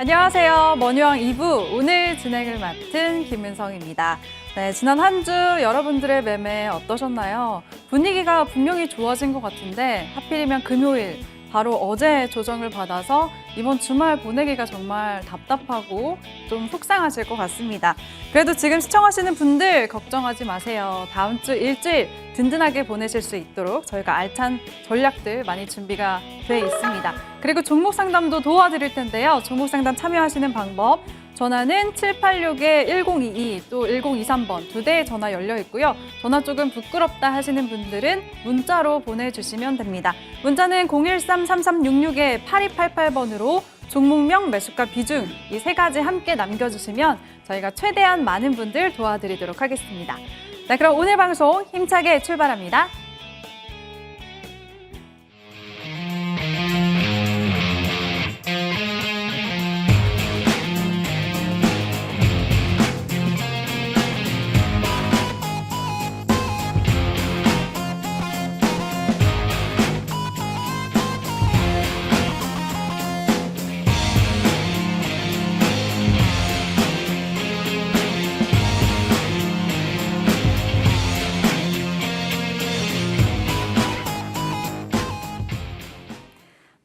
안녕하세요. 머니왕 2부 오늘 진행을 맡은 김은성입니다. 네, 지난 한 주 여러분들의 매매 어떠셨나요? 분위기가 분명히 좋아진 것 같은데 하필이면 금요일 바로 어제 조정을 받아서 이번 주말 보내기가 정말 답답하고 좀 속상하실 것 같습니다. 그래도 지금 시청하시는 분들 걱정하지 마세요. 다음 주 일주일 든든하게 보내실 수 있도록 저희가 알찬 전략들 많이 준비가 돼 있습니다. 그리고 종목 상담도 도와드릴 텐데요. 종목 상담 참여하시는 방법 전화는 786-1022 또 1023번 두 대의 전화 열려 있고요. 전화 조금 부끄럽다 하시는 분들은 문자로 보내주시면 됩니다. 문자는 013-3366-8288번으로 종목명, 매수가, 비중 이 세 가지 함께 남겨주시면 저희가 최대한 많은 분들 도와드리도록 하겠습니다. 자, 그럼 오늘 방송 힘차게 출발합니다.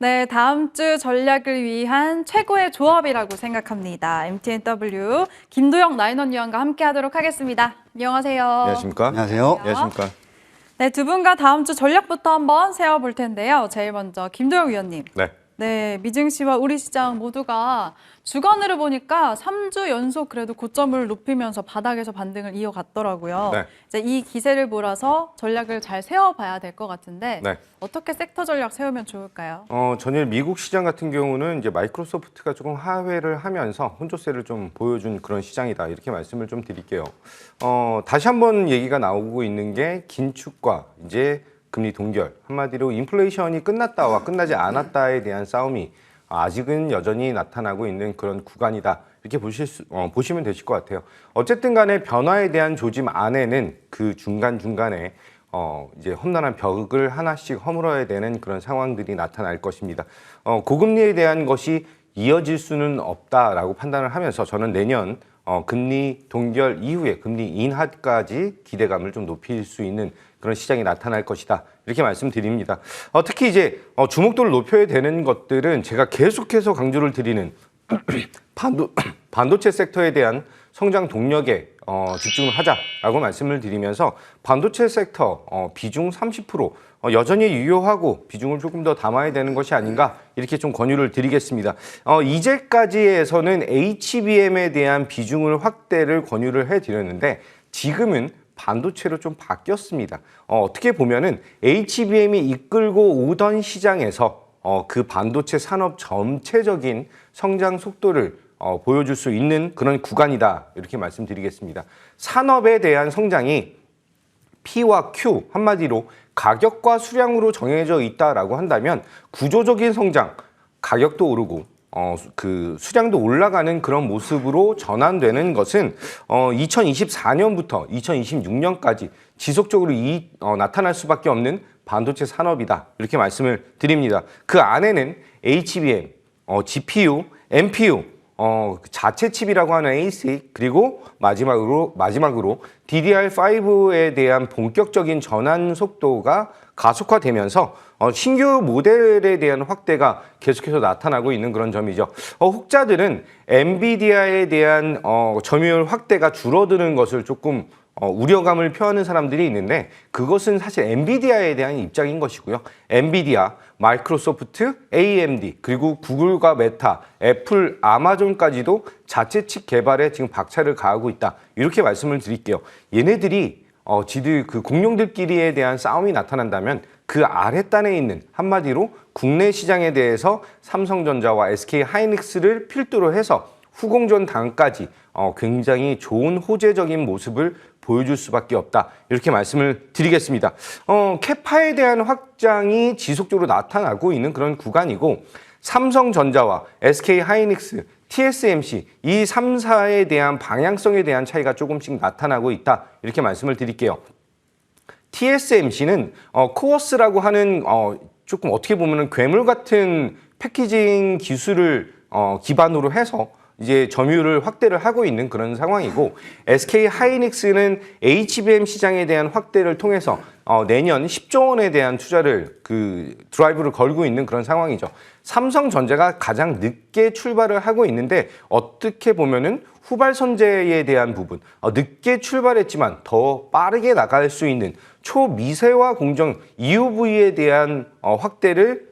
네, 다음 주 전략을 위한 최고의 조합이라고 생각합니다. MTNW 김도영 나인원위원과 함께하도록 하겠습니다. 안녕하세요. 안녕하십니까? 안녕하세요. 안녕하십니까? 네, 두 분과 다음 주 전략부터 한번 세워볼 텐데요. 제일 먼저 김도영 위원님. 네, 미증 시와 우리 시장 모두가 주간으로 보니까 3주 연속 그래도 고점을 높이면서 바닥에서 반등을 이어갔더라고요. 네. 이제 이 기세를 몰아서 전략을 잘 세워봐야 될 것 같은데 네. 어떻게 섹터 전략 세우면 좋을까요? 전일 미국 시장 같은 경우는 이제 마이크로소프트가 조금 하회를 하면서 혼조세를 좀 보여준 그런 시장이다 이렇게 말씀을 좀 드릴게요. 다시 한번 얘기가 나오고 있는 게 긴축과 이제 금리 동결, 한마디로 인플레이션이 끝났다와 끝나지 않았다에 대한 싸움이 아직은 여전히 나타나고 있는 그런 구간이다. 이렇게 보시면 되실 것 같아요. 어쨌든 간에 변화에 대한 조짐 안에는 그 중간중간에 이제 험난한 벽을 하나씩 허물어야 되는 그런 상황들이 나타날 것입니다. 고금리에 대한 것이 이어질 수는 없다라고 판단을 하면서 저는 내년 금리 동결 이후에 금리 인하까지 기대감을 좀 높일 수 있는 그런 시장이 나타날 것이다. 이렇게 말씀드립니다. 특히 이제 주목도를 높여야 되는 것들은 제가 계속해서 강조를 드리는 반도체 섹터에 대한 성장 동력에 집중을 하자라고 말씀을 드리면서 반도체 섹터 비중 30% 여전히 유효하고 비중을 조금 더 담아야 되는 것이 아닌가 이렇게 좀 권유를 드리겠습니다. 이제까지에서는 HBM에 대한 비중을 확대를 권유를 해드렸는데 지금은 반도체로 좀 바뀌었습니다. 어떻게 보면은 HBM이 이끌고 오던 시장에서 그 반도체 산업 전체적인 성장 속도를 보여줄 수 있는 그런 구간이다 이렇게 말씀드리겠습니다. 산업에 대한 성장이 P와 Q 한마디로 가격과 수량으로 정해져 있다라고 한다면 구조적인 성장, 가격도 오르고 그 수량도 올라가는 그런 모습으로 전환되는 것은 2024년부터 2026년까지 지속적으로 나타날 수밖에 없는 반도체 산업이다 이렇게 말씀을 드립니다. 그 안에는 HBM, GPU, NPU 자체 칩이라고 하는 ASIC 그리고 마지막으로 DDR5에 대한 본격적인 전환 속도가 가속화되면서 신규 모델에 대한 확대가 계속해서 나타나고 있는 그런 점이죠. 혹자들은 엔비디아에 대한 점유율 확대가 줄어드는 것을 조금 우려감을 표하는 사람들이 있는데 그것은 사실 엔비디아에 대한 입장인 것이고요. 엔비디아, 마이크로소프트, AMD, 그리고 구글과 메타, 애플, 아마존까지도 자체 칩 개발에 지금 박차를 가하고 있다. 이렇게 말씀을 드릴게요. 얘네들이 지들 그 공룡들끼리에 대한 싸움이 나타난다면 그 아랫단에 있는 한마디로 국내 시장에 대해서 삼성전자와 SK하이닉스를 필두로 해서 후공존 당까지 굉장히 좋은 호재적인 모습을 보여줄 수밖에 없다. 이렇게 말씀을 드리겠습니다. 캐파에 대한 확장이 지속적으로 나타나고 있는 그런 구간이고 삼성전자와 SK하이닉스, TSMC 이 3사에 대한 방향성에 대한 차이가 조금씩 나타나고 있다. 이렇게 말씀을 드릴게요. TSMC는 코어스라고 하는 조금 어떻게 보면 괴물 같은 패키징 기술을 기반으로 해서 이제 점유율을 확대를 하고 있는 그런 상황이고, SK 하이닉스는 HBM 시장에 대한 확대를 통해서 내년 10조 원에 대한 투자를 드라이브를 걸고 있는 그런 상황이죠. 삼성전자가 가장 늦게 출발을 하고 있는데, 어떻게 보면은 후발선제에 대한 부분, 늦게 출발했지만 더 빠르게 나갈 수 있는 초미세화 공정 EUV에 대한 확대를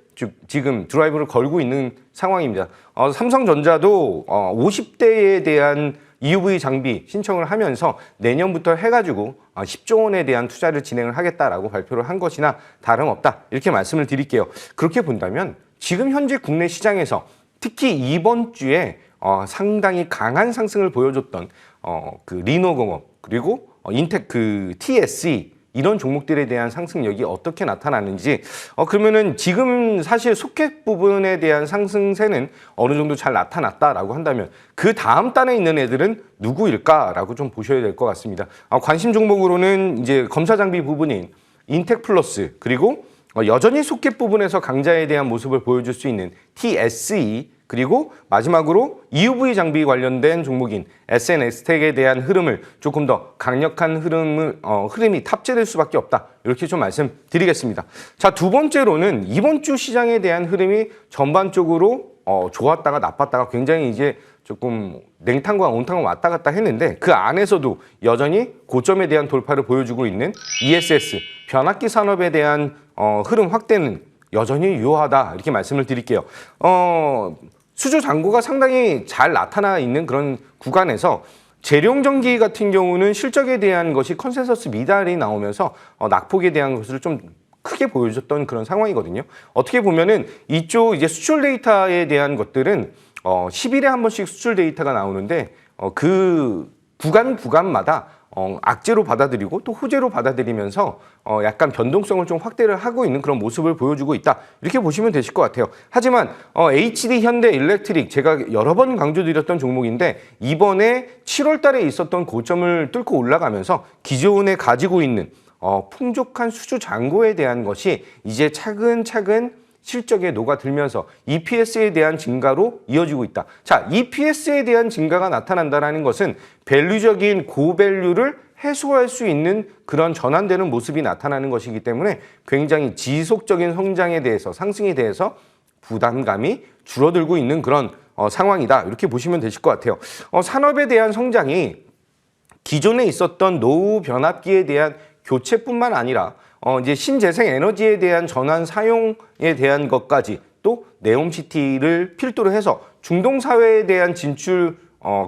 지금 드라이브를 걸고 있는 상황입니다. 삼성전자도 50대에 대한 EUV 장비 신청을 하면서 내년부터 해가지고 10조 원에 대한 투자를 진행을 하겠다라고 발표를 한 것이나 다름없다, 이렇게 말씀을 드릴게요. 그렇게 본다면 지금 현재 국내 시장에서 특히 이번 주에 상당히 강한 상승을 보여줬던 리노공업, 그리고 TSE, 이런 종목들에 대한 상승력이 어떻게 나타나는지, 그러면은 지금 사실 소켓 부분에 대한 상승세는 어느 정도 잘 나타났다라고 한다면 그 다음 단에 있는 애들은 누구일까라고 좀 보셔야 될 것 같습니다. 관심 종목으로는 이제 검사 장비 부분인 인텍플러스, 그리고 여전히 소켓 부분에서 강자에 대한 모습을 보여줄 수 있는 TSE, 그리고 마지막으로 EUV 장비 관련된 종목인 SNS텍에 대한 흐름을 조금 더 강력한 흐름이 탑재될 수밖에 없다, 이렇게 좀 말씀드리겠습니다. 자, 두 번째로는 이번 주 시장에 대한 흐름이 전반적으로 좋았다가 나빴다가 굉장히 이제 조금 냉탕과 온탕을 왔다 갔다 했는데, 그 안에서도 여전히 고점에 대한 돌파를 보여주고 있는 ESS, 변압기 산업에 대한 흐름 확대는 여전히 유효하다, 이렇게 말씀을 드릴게요. 수주 잔고가 상당히 잘 나타나 있는 그런 구간에서 재룡전기 같은 경우는 실적에 대한 것이 컨센서스 미달이 나오면서 낙폭에 대한 것을 좀 크게 보여줬던 그런 상황이거든요. 어떻게 보면은 이쪽 이제 수출 데이터에 대한 것들은 10일에 한 번씩 수출 데이터가 나오는데, 그 구간마다 악재로 받아들이고 또 호재로 받아들이면서 약간 변동성을 좀 확대를 하고 있는 그런 모습을 보여주고 있다, 이렇게 보시면 되실 것 같아요. 하지만 HD 현대 일렉트릭, 제가 여러 번 강조드렸던 종목인데 이번에 7월 달에 있었던 고점을 뚫고 올라가면서 기존에 가지고 있는 풍족한 수주 잔고에 대한 것이 이제 차근차근 실적에 녹아들면서 EPS에 대한 증가로 이어지고 있다. 자, EPS에 대한 증가가 나타난다는 것은 밸류적인 고밸류를 해소할 수 있는 그런 전환되는 모습이 나타나는 것이기 때문에 굉장히 지속적인 성장에 대해서, 상승에 대해서 부담감이 줄어들고 있는 그런 상황이다, 이렇게 보시면 되실 것 같아요. 산업에 대한 성장이 기존에 있었던 노후 변압기에 대한 교체뿐만 아니라 이제 신재생 에너지에 대한 전환 사용에 대한 것까지, 또 네옴시티를 필두로 해서 중동 사회에 대한 진출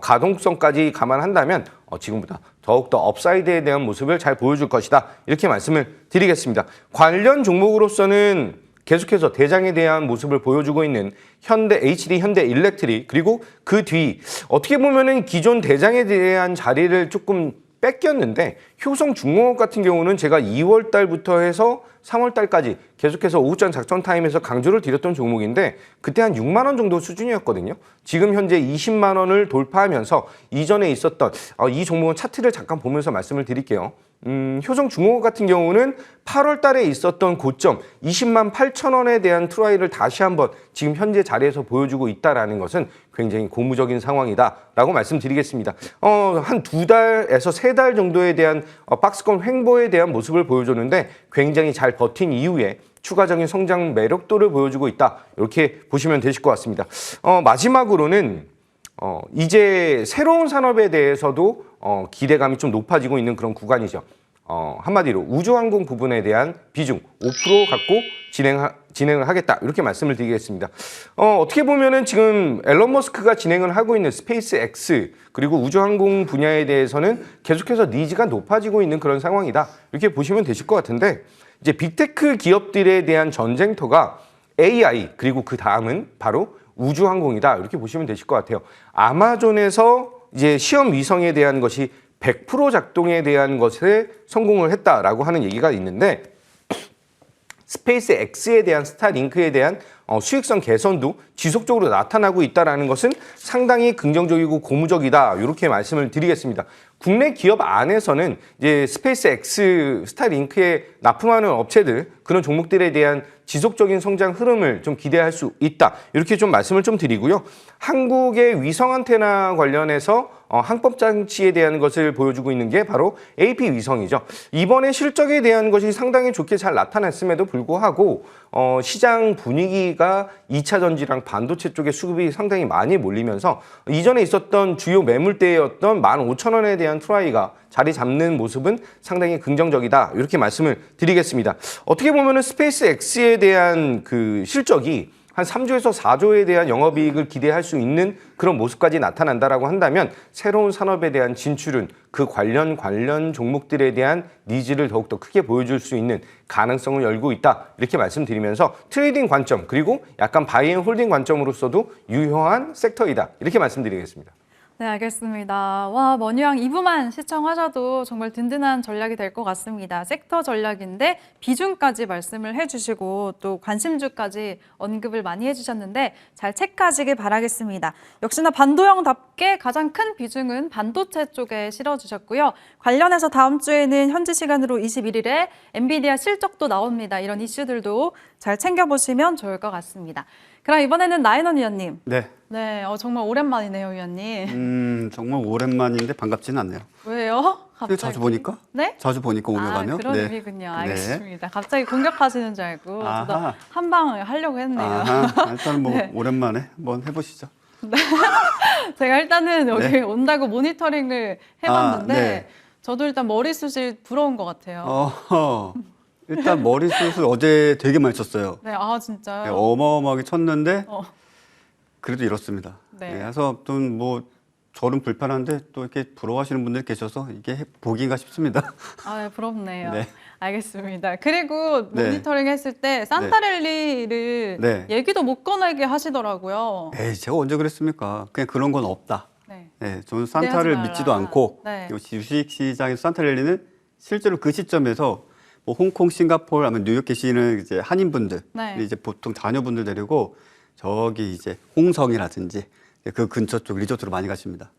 가동성까지 감안한다면 지금보다 더욱더 업사이드에 대한 모습을 잘 보여줄 것이다, 이렇게 말씀을 드리겠습니다. 관련 종목으로서는 계속해서 대장에 대한 모습을 보여주고 있는 HD 현대 일렉트릭, 그리고 그 뒤 어떻게 보면은 기존 대장에 대한 자리를 조금 뺏겼는데, 효성중공업 같은 경우는 제가 2월 달부터 해서 3월 달까지 계속해서 오후장 작전 타임에서 강조를 드렸던 종목인데, 그때 한 6만 원 정도 수준이었거든요. 지금 현재 20만 원을 돌파하면서 이전에 있었던 이 종목은 차트를 잠깐 보면서 말씀을 드릴게요. 효성중공업 같은 경우는 8월 달에 있었던 고점 20만 8천 원에 대한 트라이를 다시 한번 지금 현재 자리에서 보여주고 있다는 것은 굉장히 고무적인 상황이다라고 말씀드리겠습니다. 한 2달에서 3달 정도에 대한 박스권 횡보에 대한 모습을 보여줬는데 굉장히 잘 버틴 이후에 추가적인 성장 매력도를 보여주고 있다, 이렇게 보시면 되실 것 같습니다. 마지막으로는 이제 새로운 산업에 대해서도 기대감이 좀 높아지고 있는 그런 구간이죠. 한마디로 우주항공 부분에 대한 비중 5% 갖고 진행을 하겠다, 이렇게 말씀을 드리겠습니다. 어떻게 보면은 지금 앨런 머스크가 진행을 하고 있는 스페이스 X, 그리고 우주항공 분야에 대해서는 계속해서 니즈가 높아지고 있는 그런 상황이다, 이렇게 보시면 되실 것 같은데, 이제 빅테크 기업들에 대한 전쟁터가 AI, 그리고 그 다음은 바로 우주항공이다, 이렇게 보시면 되실 것 같아요. 아마존에서 이제 시험 위성에 대한 것이 100% 작동에 대한 것에 성공을 했다라고 하는 얘기가 있는데, 스페이스 X에 대한 스타링크에 대한 수익성 개선도 지속적으로 나타나고 있다는 것은 상당히 긍정적이고 고무적이다, 이렇게 말씀을 드리겠습니다. 국내 기업 안에서는 이제 스페이스 X, 스타링크에 납품하는 업체들 그런 종목들에 대한 지속적인 성장 흐름을 좀 기대할 수 있다. 이렇게 좀 말씀을 좀 드리고요. 한국의 위성 안테나 관련해서 항법 장치에 대한 것을 보여주고 있는 게 바로 AP 위성이죠. 이번에 실적에 대한 것이 상당히 좋게 잘 나타났음에도 불구하고 시장 분위기가 2차 전지랑 반도체 쪽에 수급이 상당히 많이 몰리면서 이전에 있었던 주요 매물대였던 15,000원에 대한 트라이가 자리 잡는 모습은 상당히 긍정적이다. 이렇게 말씀을 드리겠습니다. 어떻게 보면은 스페이스 X에 대한 그 실적이 한 3조에서 4조에 대한 영업이익을 기대할 수 있는 그런 모습까지 나타난다라고 한다면 새로운 산업에 대한 진출은 그 관련 종목들에 대한 니즈를 더욱더 크게 보여줄 수 있는 가능성을 열고 있다. 이렇게 말씀드리면서 트레이딩 관점 그리고 약간 바이앤 홀딩 관점으로서도 유효한 섹터이다. 이렇게 말씀드리겠습니다. 네, 알겠습니다. 와, 머니왕 2부만 시청하셔도 정말 든든한 전략이 될 것 같습니다. 섹터 전략인데 비중까지 말씀을 해주시고 또 관심주까지 언급을 많이 해주셨는데 잘 체크하시길 바라겠습니다. 역시나 반도형답게 가장 큰 비중은 반도체 쪽에 실어주셨고요. 관련해서 다음 주에는 현지 시간으로 21일에 엔비디아 실적도 나옵니다. 이런 이슈들도 잘 챙겨보시면 좋을 것 같습니다. 그럼 이번에는 나인원 위원님. 네. 네, 정말 오랜만이네요, 위원님. 정말 오랜만인데 반갑지는 않네요. 왜요? 근데 자주 보니까? 네? 자주 보니까 오며 가며. 그런 네. 의미군요. 알겠습니다. 갑자기 공격하시는 줄 알고 저도 아하. 한 방을 하려고 했네요. 아하, 일단 뭐 네. 오랜만에 한번 해보시죠. 제가 일단은 여기 네. 온다고 모니터링을 해봤는데 네. 저도 일단 머리숱이 부러운 것 같아요. 일단 머리숱을 어제 되게 많이 쳤어요. 네, 아 진짜요? 네, 어마어마하게 쳤는데 어. 그래도 이렇습니다. 네. 그래서 좀 뭐 저는 불편한데 또 이렇게 부러워하시는 분들이 계셔서 이게 복인가 싶습니다. 아, 네, 부럽네요. 네. 알겠습니다. 그리고 네. 모니터링 했을 때 산타랠리를 네. 얘기도 못 꺼내게 하시더라고요. 에이, 제가 언제 그랬습니까? 그냥 그런 건 없다. 네. 네, 저는 기대하지 산타를 말라. 믿지도 않고 네. 주식 시장에서 산타랠리는 실제로 그 시점에서 뭐 홍콩, 싱가포르, 아니면 뉴욕 계시는 이제 한인분들, 네. 이제 보통 자녀분들 데리고 저기 이제 홍성이라든지 그 근처 쪽 리조트로 많이 가십니다.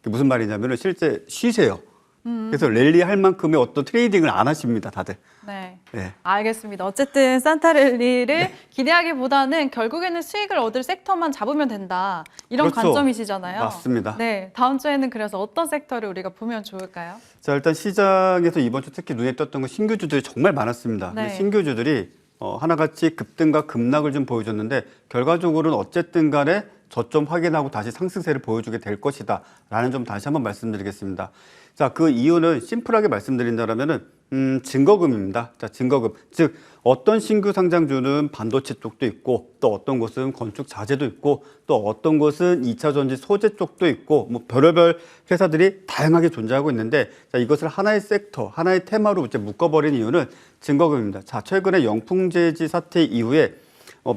그게 무슨 말이냐면은 실제 쉬세요. 그래서 랠리 할 만큼의 어떤 트레이딩을 안 하십니다, 다들. 네. 네. 알겠습니다. 어쨌든 산타랠리를 기대하기보다는 결국에는 수익을 얻을 섹터만 잡으면 된다. 이런 그렇죠. 관점이시잖아요. 맞습니다. 네. 다음 주에는 그래서 어떤 섹터를 우리가 보면 좋을까요? 자, 일단 시장에서 이번 주 특히 눈에 띄었던 건 신규주들이 정말 많았습니다. 네. 신규주들이 하나같이 급등과 급락을 좀 보여줬는데 결과적으로는 어쨌든 간에 저점 확인하고 다시 상승세를 보여주게 될 것이다 라는 점 다시 한번 말씀드리겠습니다. 자, 그 이유는 심플하게 말씀드린다면은 증거금입니다. 자, 증거금. 즉 어떤 신규 상장주는 반도체 쪽도 있고 또 어떤 곳은 건축 자재도 있고 또 어떤 곳은 2차 전지 소재 쪽도 있고 뭐 별의별 회사들이 다양하게 존재하고 있는데 자, 이것을 하나의 섹터, 하나의 테마로 이제 묶어버린 이유는 증거금입니다. 자, 최근에 영풍재지 사태 이후에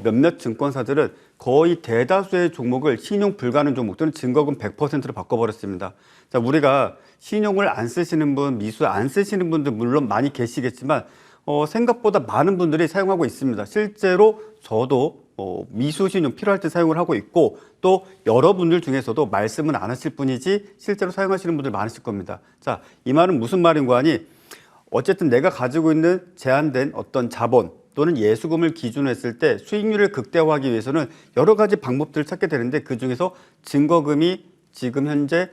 몇몇 증권사들은 거의 대다수의 종목을 신용 불가능 종목들은 증거금 100%로 바꿔버렸습니다. 자, 우리가 신용을 안 쓰시는 분, 미수 안 쓰시는 분들 물론 많이 계시겠지만 생각보다 많은 분들이 사용하고 있습니다. 실제로 저도 미수 신용 필요할 때 사용을 하고 있고 또 여러분들 중에서도 말씀은 안 하실 뿐이지 실제로 사용하시는 분들 많으실 겁니다. 자, 이 말은 무슨 말인가 하니 어쨌든 내가 가지고 있는 제한된 어떤 자본 또는 예수금을 기준으로 했을 때 수익률을 극대화하기 위해서는 여러 가지 방법들을 찾게 되는데 그중에서 증거금이 지금 현재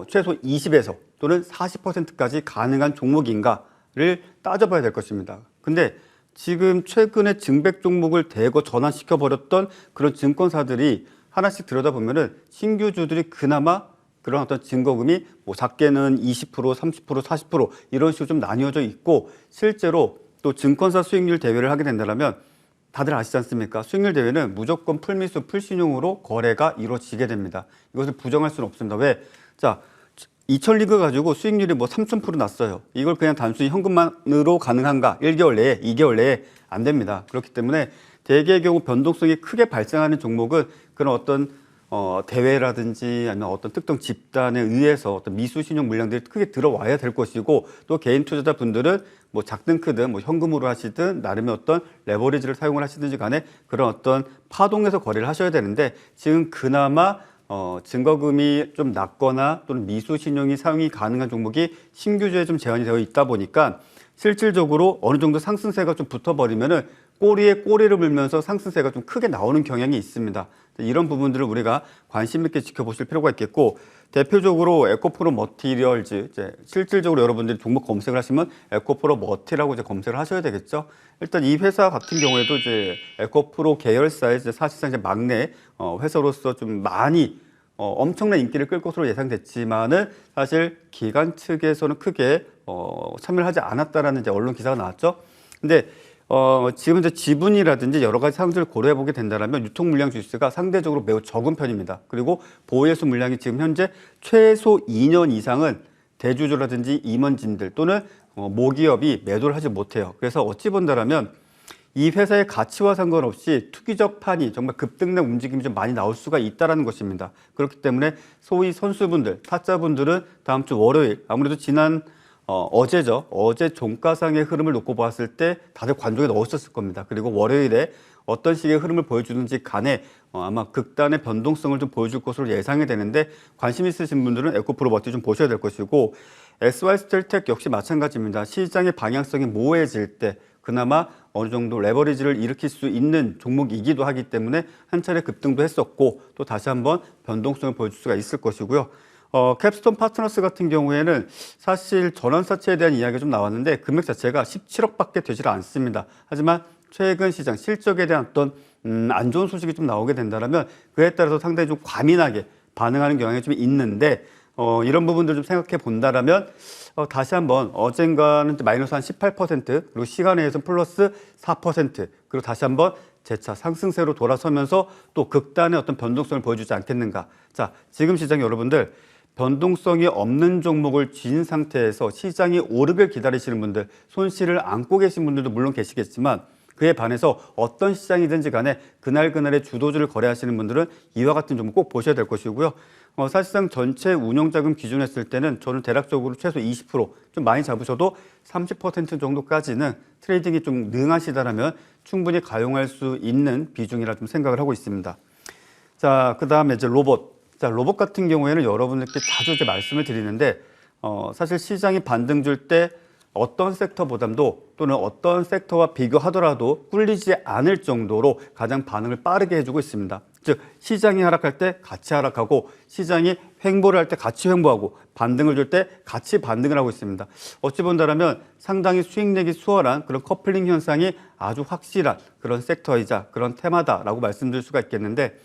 최소 20에서 또는 40%까지 가능한 종목인가를 따져봐야 될 것입니다. 근데 지금 최근에 증백 종목을 대거 전환시켜 버렸던 그런 증권사들이 하나씩 들여다보면은 신규주들이 그나마 그런 어떤 증거금이 뭐 작게는 20%, 30%, 40% 이런 식으로 좀 나뉘어져 있고 실제로 또 증권사 수익률 대회를 하게 된다면 다들 아시지 않습니까? 수익률 대회는 무조건 풀미수, 풀신용으로 거래가 이루어지게 됩니다. 이것을 부정할 수는 없습니다. 왜? 자, 2000리그 가지고 수익률이 뭐 3000% 났어요. 이걸 그냥 단순히 현금만으로 가능한가? 1개월 내에, 2개월 내에 안 됩니다. 그렇기 때문에 대개의 경우 변동성이 크게 발생하는 종목은 그런 어떤 대회라든지 아니면 어떤 특정 집단에 의해서 어떤 미수 신용 물량들이 크게 들어와야 될 것이고 또 개인 투자자 분들은 뭐 작든 크든 뭐 현금으로 하시든 나름의 어떤 레버리지를 사용을 하시든지 간에 그런 어떤 파동에서 거래를 하셔야 되는데 지금 그나마 증거금이 좀 낮거나 또는 미수신용이 사용이 가능한 종목이 신규주에 좀 제한이 되어 있다 보니까 실질적으로 어느 정도 상승세가 좀 붙어버리면은 꼬리에 꼬리를 물면서 상승세가 좀 크게 나오는 경향이 있습니다. 이런 부분들을 우리가 관심 있게 지켜보실 필요가 있겠고, 대표적으로 에코프로 머티리얼즈, 이제 실질적으로 여러분들이 종목 검색을 하시면 에코프로 머티라고 이제 검색을 하셔야 되겠죠. 일단 이 회사 같은 경우에도 이제 에코프로 계열사의 이제 사실상 이제 막내 회사로서 좀 많이 엄청난 인기를 끌 것으로 예상됐지만은 사실 기관 측에서는 크게 참여를 하지 않았다라는 이제 언론 기사가 나왔죠. 근데 지금 이제 지분이라든지 여러 가지 사항들을 고려해 보게 된다면 유통 물량 주수가 상대적으로 매우 적은 편입니다. 그리고 보유예수 물량이 지금 현재 최소 2년 이상은 대주주라든지 임원진들 또는 모기업이 매도를 하지 못해요. 그래서 어찌 본다라면 이 회사의 가치와 상관없이 투기적 판이 정말 급등락 움직임이 좀 많이 나올 수가 있다는 것입니다. 그렇기 때문에 소위 선수분들, 타짜분들은 다음 주 월요일, 아무래도 지난 어제죠. 어제 종가상의 흐름을 놓고 봤을 때 다들 관중에 넣으셨을 겁니다. 그리고 월요일에 어떤 식의 흐름을 보여주는지 간에 아마 극단의 변동성을 좀 보여줄 것으로 예상이 되는데, 관심 있으신 분들은 에코프로 머티 좀 보셔야 될 것이고, SY스텔텍 역시 마찬가지입니다. 시장의 방향성이 모호해질 때 그나마 어느 정도 레버리지를 일으킬 수 있는 종목이기도 하기 때문에 한 차례 급등도 했었고, 또 다시 한번 변동성을 보여줄 수가 있을 것이고요. 캡스톤 파트너스 같은 경우에는 사실 전환사채에 대한 이야기가 좀 나왔는데 금액 자체가 17억밖에 되질 않습니다. 하지만 최근 시장 실적에 대한 어떤 안 좋은 소식이 좀 나오게 된다면 그에 따라서 상당히 좀 과민하게 반응하는 경향이 좀 있는데, 이런 부분들 좀 생각해 본다라면 다시 한번 어젠가는 마이너스 한 18% 그리고 시간에서 플러스 4% 그리고 다시 한번 재차 상승세로 돌아서면서 또 극단의 어떤 변동성을 보여주지 않겠는가. 자, 지금 시장 여러분들 변동성이 없는 종목을 쥔 상태에서 시장이 오르길 기다리시는 분들, 손실을 안고 계신 분들도 물론 계시겠지만 그에 반해서 어떤 시장이든지 간에 그날그날의 주도주를 거래하시는 분들은 이와 같은 종목 꼭 보셔야 될 것이고요. 사실상 전체 운용자금 기준했을 때는 저는 대략적으로 최소 20%좀 많이 잡으셔도 30% 정도까지는 트레이딩이 좀 능하시다라면 충분히 가용할 수 있는 비중이라 좀 생각을 하고 있습니다. 자, 그 다음에 이제 로봇. 자, 로봇 같은 경우에는 여러분들께 자주 이제 말씀을 드리는데, 사실 시장이 반등 줄 때 어떤 섹터보다도 또는 어떤 섹터와 비교하더라도 꿀리지 않을 정도로 가장 반응을 빠르게 해주고 있습니다. 즉, 시장이 하락할 때 같이 하락하고, 시장이 횡보를 할 때 같이 횡보하고, 반등을 줄 때 같이 반등을 하고 있습니다. 어찌 본다라면 상당히 수익력이 수월한 그런 커플링 현상이 아주 확실한 그런 섹터이자 그런 테마다라고 말씀드릴 수가 있겠는데,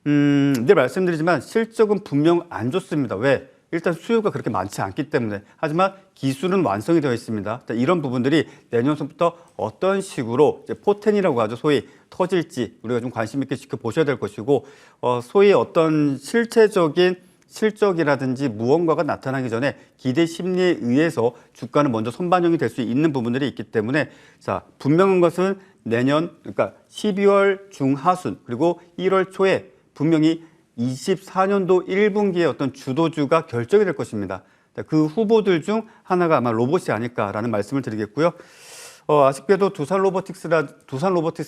늘 말씀드리지만 실적은 분명 안 좋습니다. 왜? 일단 수요가 그렇게 많지 않기 때문에. 하지만 기술은 완성이 되어 있습니다. 이런 부분들이 내년부터 어떤 식으로 이제 포텐이라고 하죠. 소위 터질지 우리가 좀 관심 있게 지켜보셔야 될 것이고, 소위 어떤 실체적인 실적이라든지 무언가가 나타나기 전에 기대 심리에 의해서 주가는 먼저 선반영이 될 수 있는 부분들이 있기 때문에, 자, 분명한 것은 내년, 그러니까 12월 중하순 그리고 1월 초에 분명히 24년도 1분기에 어떤 주도주가 결정이 될 것입니다. 그 후보들 중 하나가 아마 로봇이 아닐까라는 말씀을 드리겠고요. 아쉽게도 두산 로보틱스가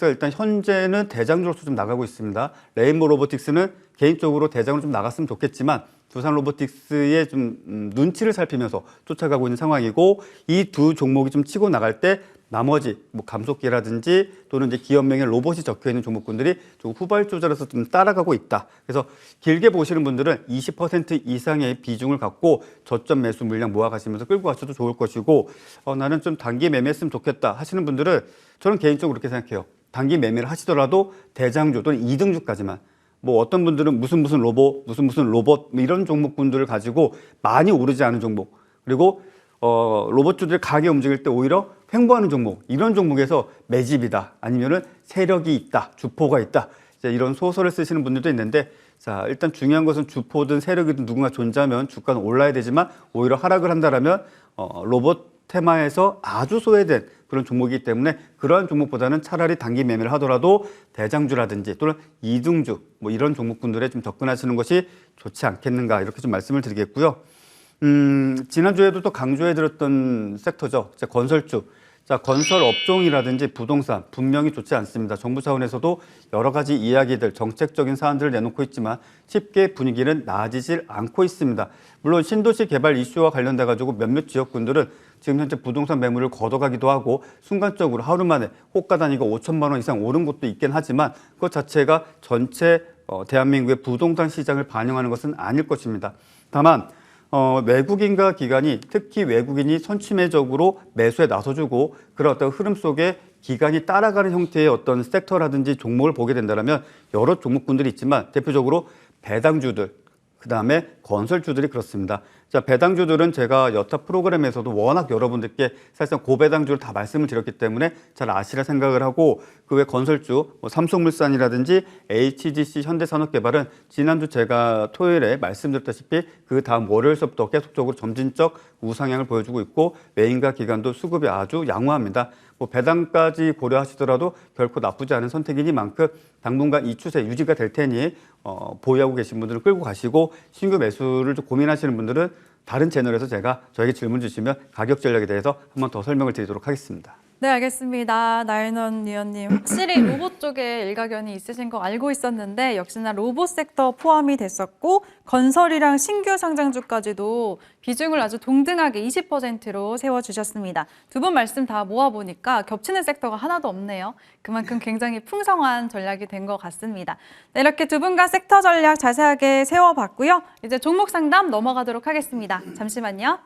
일단 현재는 대장주로서 좀 나가고 있습니다. 레인보 로보틱스는 개인적으로 대장으로 좀 나갔으면 좋겠지만 두산 로보틱스의 좀 눈치를 살피면서 쫓아가고 있는 상황이고, 이 두 종목이 좀 치고 나갈 때 나머지 뭐 감속기라든지 또는 이제 기업명의 로봇이 적혀 있는 종목군들이 좀 후발주자로서 좀 따라가고 있다. 그래서 길게 보시는 분들은 20% 이상의 비중을 갖고 저점 매수 물량 모아가시면서 끌고 가셔도 좋을 것이고, 나는 좀 단기 매매했으면 좋겠다 하시는 분들은 저는 개인적으로 그렇게 생각해요. 단기 매매를 하시더라도 대장주 또는 2등주까지만, 뭐 어떤 분들은 무슨 로봇, 무슨 로봇 뭐 이런 종목군들을 가지고 많이 오르지 않은 종목, 그리고 로봇주들이 가게 움직일 때 오히려 횡보하는 종목, 이런 종목에서 매집이다, 아니면은 세력이 있다, 주포가 있다, 이제 이런 소설을 쓰시는 분들도 있는데, 자, 일단 중요한 것은 주포든 세력이든 누군가 존재하면 주가는 올라야 되지만 오히려 하락을 한다라면 로봇 테마에서 아주 소외된 그런 종목이기 때문에 그러한 종목보다는 차라리 단기 매매를 하더라도 대장주라든지 또는 2등주 뭐 이런 종목군들에 좀 접근하시는 것이 좋지 않겠는가, 이렇게 좀 말씀을 드리겠고요. 지난주에도 또 강조해 드렸던 섹터죠. 건설주. 자, 건설 업종이라든지 부동산 분명히 좋지 않습니다. 정부 차원에서도 여러 가지 이야기들, 정책적인 사안들을 내놓고 있지만 쉽게 분위기는 나아지질 않고 있습니다. 물론 신도시 개발 이슈와 관련돼 가지고 몇몇 지역군들은 지금 현재 부동산 매물을 걷어가기도 하고 순간적으로 하루 만에 호가 단위가 5천만 원 이상 오른 곳도 있긴 하지만 그것 자체가 전체 대한민국의 부동산 시장을 반영하는 것은 아닐 것입니다. 다만 외국인과 기관이 특히 외국인이 선취매적으로 매수에 나서주고 그런 어떤 흐름 속에 기관이 따라가는 형태의 어떤 섹터라든지 종목을 보게 된다면 여러 종목군들이 있지만 대표적으로 배당주들, 그다음에 건설주들이 그렇습니다. 자, 배당주들은 제가 여타 프로그램에서도 워낙 여러분들께 사실상 고배당주를 다 말씀을 드렸기 때문에 잘 아시라 생각을 하고 그 외 건설주, 삼성물산이라든지 HGC 현대산업개발은 지난주 제가 토요일에 말씀드렸다시피 그 다음 월요일서부터 계속적으로 점진적 우상향을 보여주고 있고 외인과 기관도 수급이 아주 양호합니다. 배당까지 고려하시더라도 결코 나쁘지 않은 선택이니만큼 당분간 이 추세 유지가 될 테니 보유하고 계신 분들은 끌고 가시고 신규 매수를 좀 고민하시는 분들은 다른 채널에서 제가 저에게 질문 주시면 가격 전략에 대해서 한 번 더 설명을 드리도록 하겠습니다. 네, 알겠습니다. 나인원 위원님, 확실히 로봇 쪽에 일가견이 있으신 거 알고 있었는데 역시나 로봇 섹터 포함이 됐었고 건설이랑 신규 상장주까지도 비중을 아주 동등하게 20%로 세워주셨습니다. 두 분 말씀 다 모아보니까 겹치는 섹터가 하나도 없네요. 그만큼 굉장히 풍성한 전략이 된 것 같습니다. 네, 이렇게 두 분과 섹터 전략 자세하게 세워봤고요. 이제 종목 상담 넘어가도록 하겠습니다. 잠시만요.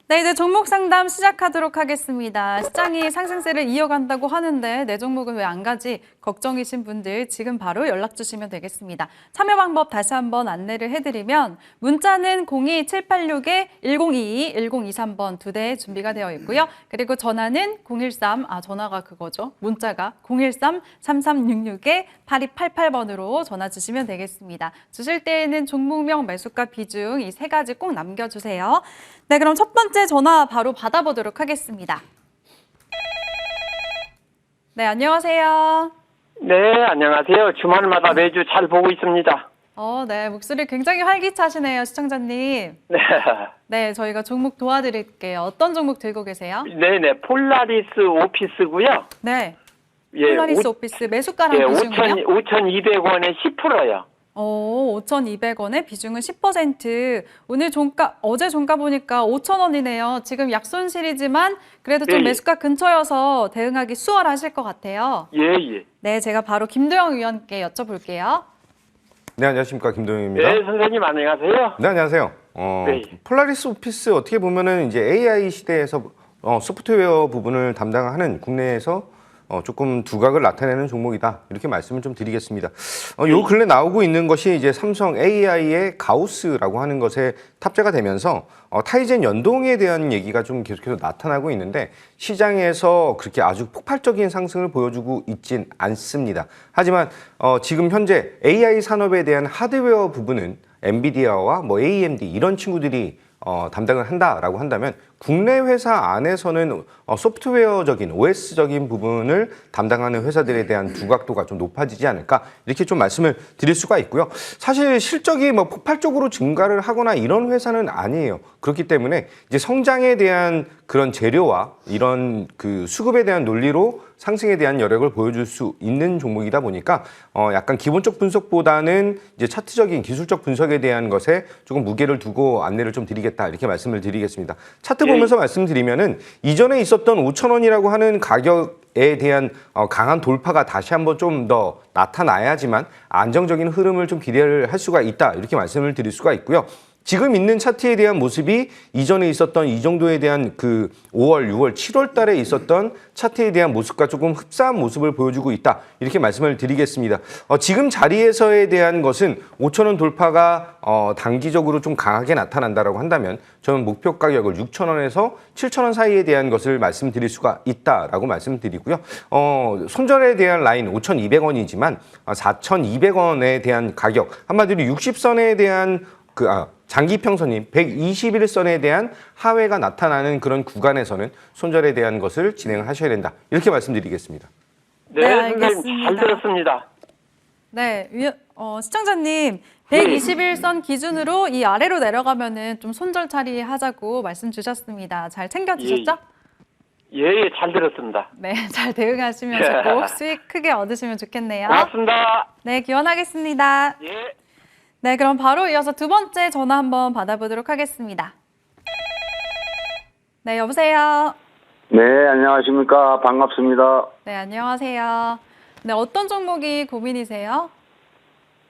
네, 이제 종목 상담 시작하도록 하겠습니다. 시장이 상승세를 이어간다고 하는데 내 종목은 왜 안 가지? 걱정이신 분들 지금 바로 연락 주시면 되겠습니다. 참여 방법 다시 한번 안내를 해드리면 문자는 02786-1022, 1023번 두 대 준비가 되어 있고요. 그리고 전화는 013, 전화가 그거죠. 문자가 013-3366-8288번으로 전화 주시면 되겠습니다. 주실 때에는 종목명, 매수가, 비중 이 세 가지 꼭 남겨주세요. 네, 그럼 첫 번째 전화 바로 받아보도록 하겠습니다. 네, 안녕하세요. 네, 안녕하세요. 주말마다 매주 잘 보고 있습니다. 네, 목소리 굉장히 활기차시네요, 시청자님. 네. 네, 저희가 종목 도와드릴게요. 어떤 종목 들고 계세요? 네네, 폴라리스 오피스고요. 네, 예, 폴라리스 오피스 매수가랑 예, 비중은요? 5,200원에 10%요. 5,200원에 비중은 10%. 오늘 종가, 어제 종가 보니까 5,000원이네요. 지금 약손실이지만 그래도 좀 예, 예. 매수가 근처여서 대응하기 수월하실 것 같아요. 예, 예. 네, 제가 바로 김도영 위원께 여쭤볼게요. 네, 안녕하십니까. 김동윤입니다. 네, 선생님 안녕하세요. 네, 안녕하세요. 네. 폴라리스 오피스 어떻게 보면은 이제 AI 시대에서 소프트웨어 부분을 담당하는 국내에서 조금 두각을 나타내는 종목이다. 이렇게 말씀을 좀 드리겠습니다. 요 근래 나오고 있는 것이 이제 삼성 AI의 가우스라고 하는 것에 탑재가 되면서 타이젠 연동에 대한 얘기가 좀 계속해서 나타나고 있는데 시장에서 그렇게 아주 폭발적인 상승을 보여주고 있진 않습니다. 하지만 지금 현재 AI 산업에 대한 하드웨어 부분은 엔비디아와 AMD 이런 친구들이 담당을 한다라고 한다면 국내 회사 안에서는 소프트웨어적인 OS적인 부분을 담당하는 회사들에 대한 두각도가 좀 높아지지 않을까 이렇게 좀 말씀을 드릴 수가 있고요. 사실 실적이 폭발적으로 증가를 하거나 이런 회사는 아니에요. 그렇기 때문에 이제 성장에 대한 그런 재료와 이런 그 수급에 대한 논리로 상승에 대한 여력을 보여줄 수 있는 종목이다 보니까 약간 기본적 분석보다는 이제 차트적인 기술적 분석에 대한 것에 조금 무게를 두고 안내를 좀 드리겠다 이렇게 말씀을 드리겠습니다. 차트 보면서 말씀드리면은 이전에 있었던 5,000원이라고 하는 가격에 대한 강한 돌파가 다시 한번 좀 더 나타나야지만 안정적인 흐름을 좀 기대를 할 수가 있다 이렇게 말씀을 드릴 수가 있고요. 지금 있는 차트에 대한 모습이 이전에 있었던 이 정도에 대한 그 5월, 6월, 7월 달에 있었던 차트에 대한 모습과 조금 흡사한 모습을 보여주고 있다. 이렇게 말씀을 드리겠습니다. 지금 자리에서에 대한 것은 5,000원 돌파가 단기적으로 좀 강하게 나타난다라고 한다면 저는 목표 가격을 6,000원에서 7,000원 사이에 대한 것을 말씀드릴 수가 있다라고 말씀드리고요. 손절에 대한 라인 5,200원이지만 4,200원에 대한 가격 한마디로 60선에 대한 장기평선인 121선에 대한 하회가 나타나는 그런 구간에서는 손절에 대한 것을 진행을 하셔야 된다. 이렇게 말씀드리겠습니다. 네, 선생님 알겠습니다. 잘 들었습니다. 네, 시청자님 121선 기준으로 이 아래로 내려가면은 좀 손절 처리하자고 말씀 주셨습니다. 잘 챙겨주셨죠? 예, 잘 들었습니다. 네, 잘 대응하시면서 꼭 수익 크게 얻으시면 좋겠네요. 고맙습니다. 네, 기원하겠습니다. 예. 네, 그럼 바로 이어서 두 번째 전화 한번 받아보도록 하겠습니다. 네, 여보세요. 네, 안녕하십니까. 반갑습니다. 네, 안녕하세요. 네, 어떤 종목이 고민이세요?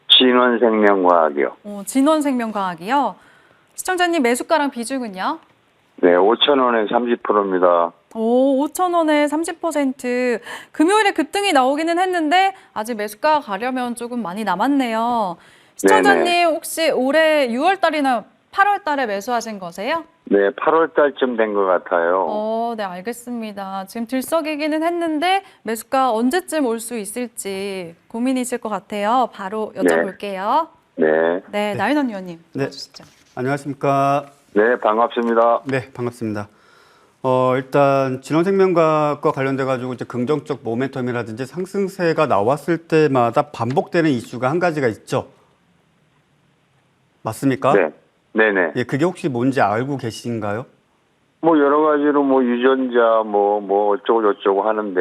진원생명과학이요. 진원생명과학이요. 시청자님 매수가랑 비중은요? 네, 5,000원에 30%입니다. 5,000원에 30%. 금요일에 급등이 나오기는 했는데 아직 매수가 가려면 조금 많이 남았네요. 시청자님 네네. 혹시 올해 6월 달이나 8월 달에 매수하신 거세요? 네, 8월 달쯤 된 것 같아요. 네, 알겠습니다. 지금 들썩이기는 했는데 매수가 언제쯤 올 수 있을지 고민이실 것 같아요. 바로 여쭤볼게요. 네. 네, 나윤원 의원님. 네. 해주시죠. 안녕하십니까. 네, 반갑습니다. 네, 반갑습니다. 일단 진원생명과학과 관련돼 가지고 이제 긍정적 모멘텀이라든지 상승세가 나왔을 때마다 반복되는 이슈가 한 가지가 있죠. 맞습니까? 네. 네네. 예, 그게 혹시 뭔지 알고 계신가요? 뭐, 여러 가지로 뭐, 유전자, 어쩌고저쩌고 하는데,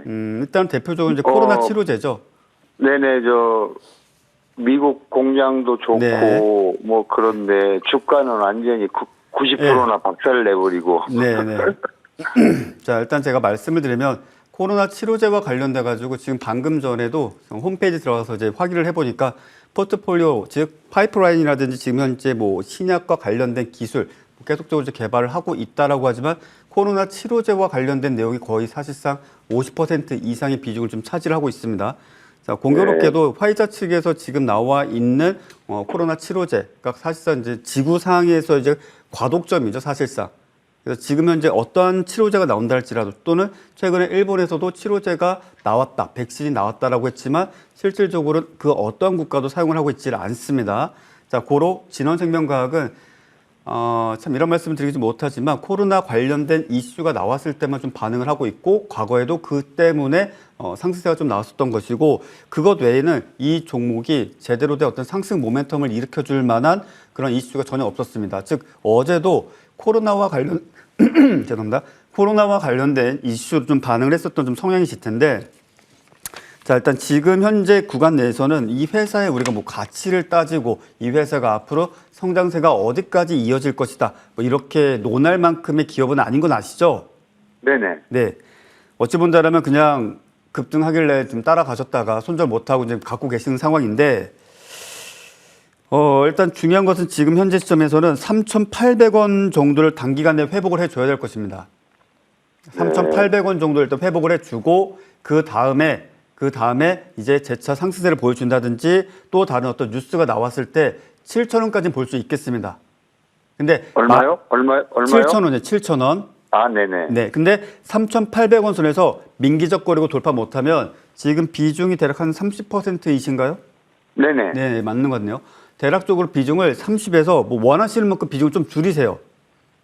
일단 대표적으로 이제 코로나 치료제죠. 네네, 미국 공장도 좋고, 네. 뭐, 그런데 주가는 완전히 90%나 박살을 내버리고. 네네. 자, 일단 제가 말씀을 드리면 코로나 치료제와 관련돼 가지고 지금 방금 전에도 홈페이지 들어가서 이제 확인을 해보니까 포트폴리오, 즉 파이프라인이라든지 지금 현재 뭐 신약과 관련된 기술 계속적으로 이제 개발을 하고 있다라고 하지만 코로나 치료제와 관련된 내용이 거의 사실상 50% 이상의 비중을 좀 차지하고 있습니다. 자, 공교롭게도 화이자 측에서 지금 나와 있는 코로나 치료제가 사실상 이제 지구상에서 이제 과독점이죠, 사실상. 그래서 지금 현재 어떠한 치료제가 나온다 할지라도 또는 최근에 일본에서도 치료제가 나왔다, 백신이 나왔다라고 했지만 실질적으로 그 어떠한 국가도 사용을 하고 있지 않습니다. 자, 고로 진원생명과학은 참 이런 말씀을 드리지 못하지만 코로나 관련된 이슈가 나왔을 때만 좀 반응을 하고 있고 과거에도 그 때문에 상승세가 좀 나왔었던 것이고 그것 외에는 이 종목이 제대로 된 어떤 상승 모멘텀을 일으켜줄 만한 그런 이슈가 전혀 없었습니다. 즉 어제도 코로나와 관련 죄송합니다. 코로나와 관련된 이슈로 좀 반응을 했었던 좀 성향이 짙은데 자, 일단 지금 현재 구간 내에서는 이 회사의 우리가 뭐 가치를 따지고 이 회사가 앞으로 성장세가 어디까지 이어질 것이다. 뭐 이렇게 논할 만큼의 기업은 아닌 건 아시죠? 네네. 네. 어찌 본다라면 그냥 급등하길래 좀 따라가셨다가 손절 못하고 이제 갖고 계시는 상황인데 일단 중요한 것은 지금 현재 시점에서는 3,800원 정도를 단기간 내에 회복을 해줘야 될 것입니다. 3,800원 정도 일단 회복을 해주고 그 다음에 이제 재차 상승세를 보여준다든지 또 다른 어떤 뉴스가 나왔을 때 7,000원까지는 볼 수 있겠습니다. 근데 얼마요? 얼마요? 7,000원이요, 7,000원. 아, 네네. 네, 근데 3,800원 선에서 민기적거리고 돌파 못하면 지금 비중이 대략 한 30%이신가요? 네네. 네, 맞는 것 같네요. 대략적으로 비중을 30에서 뭐 원하시는 만큼 비중을 좀 줄이세요.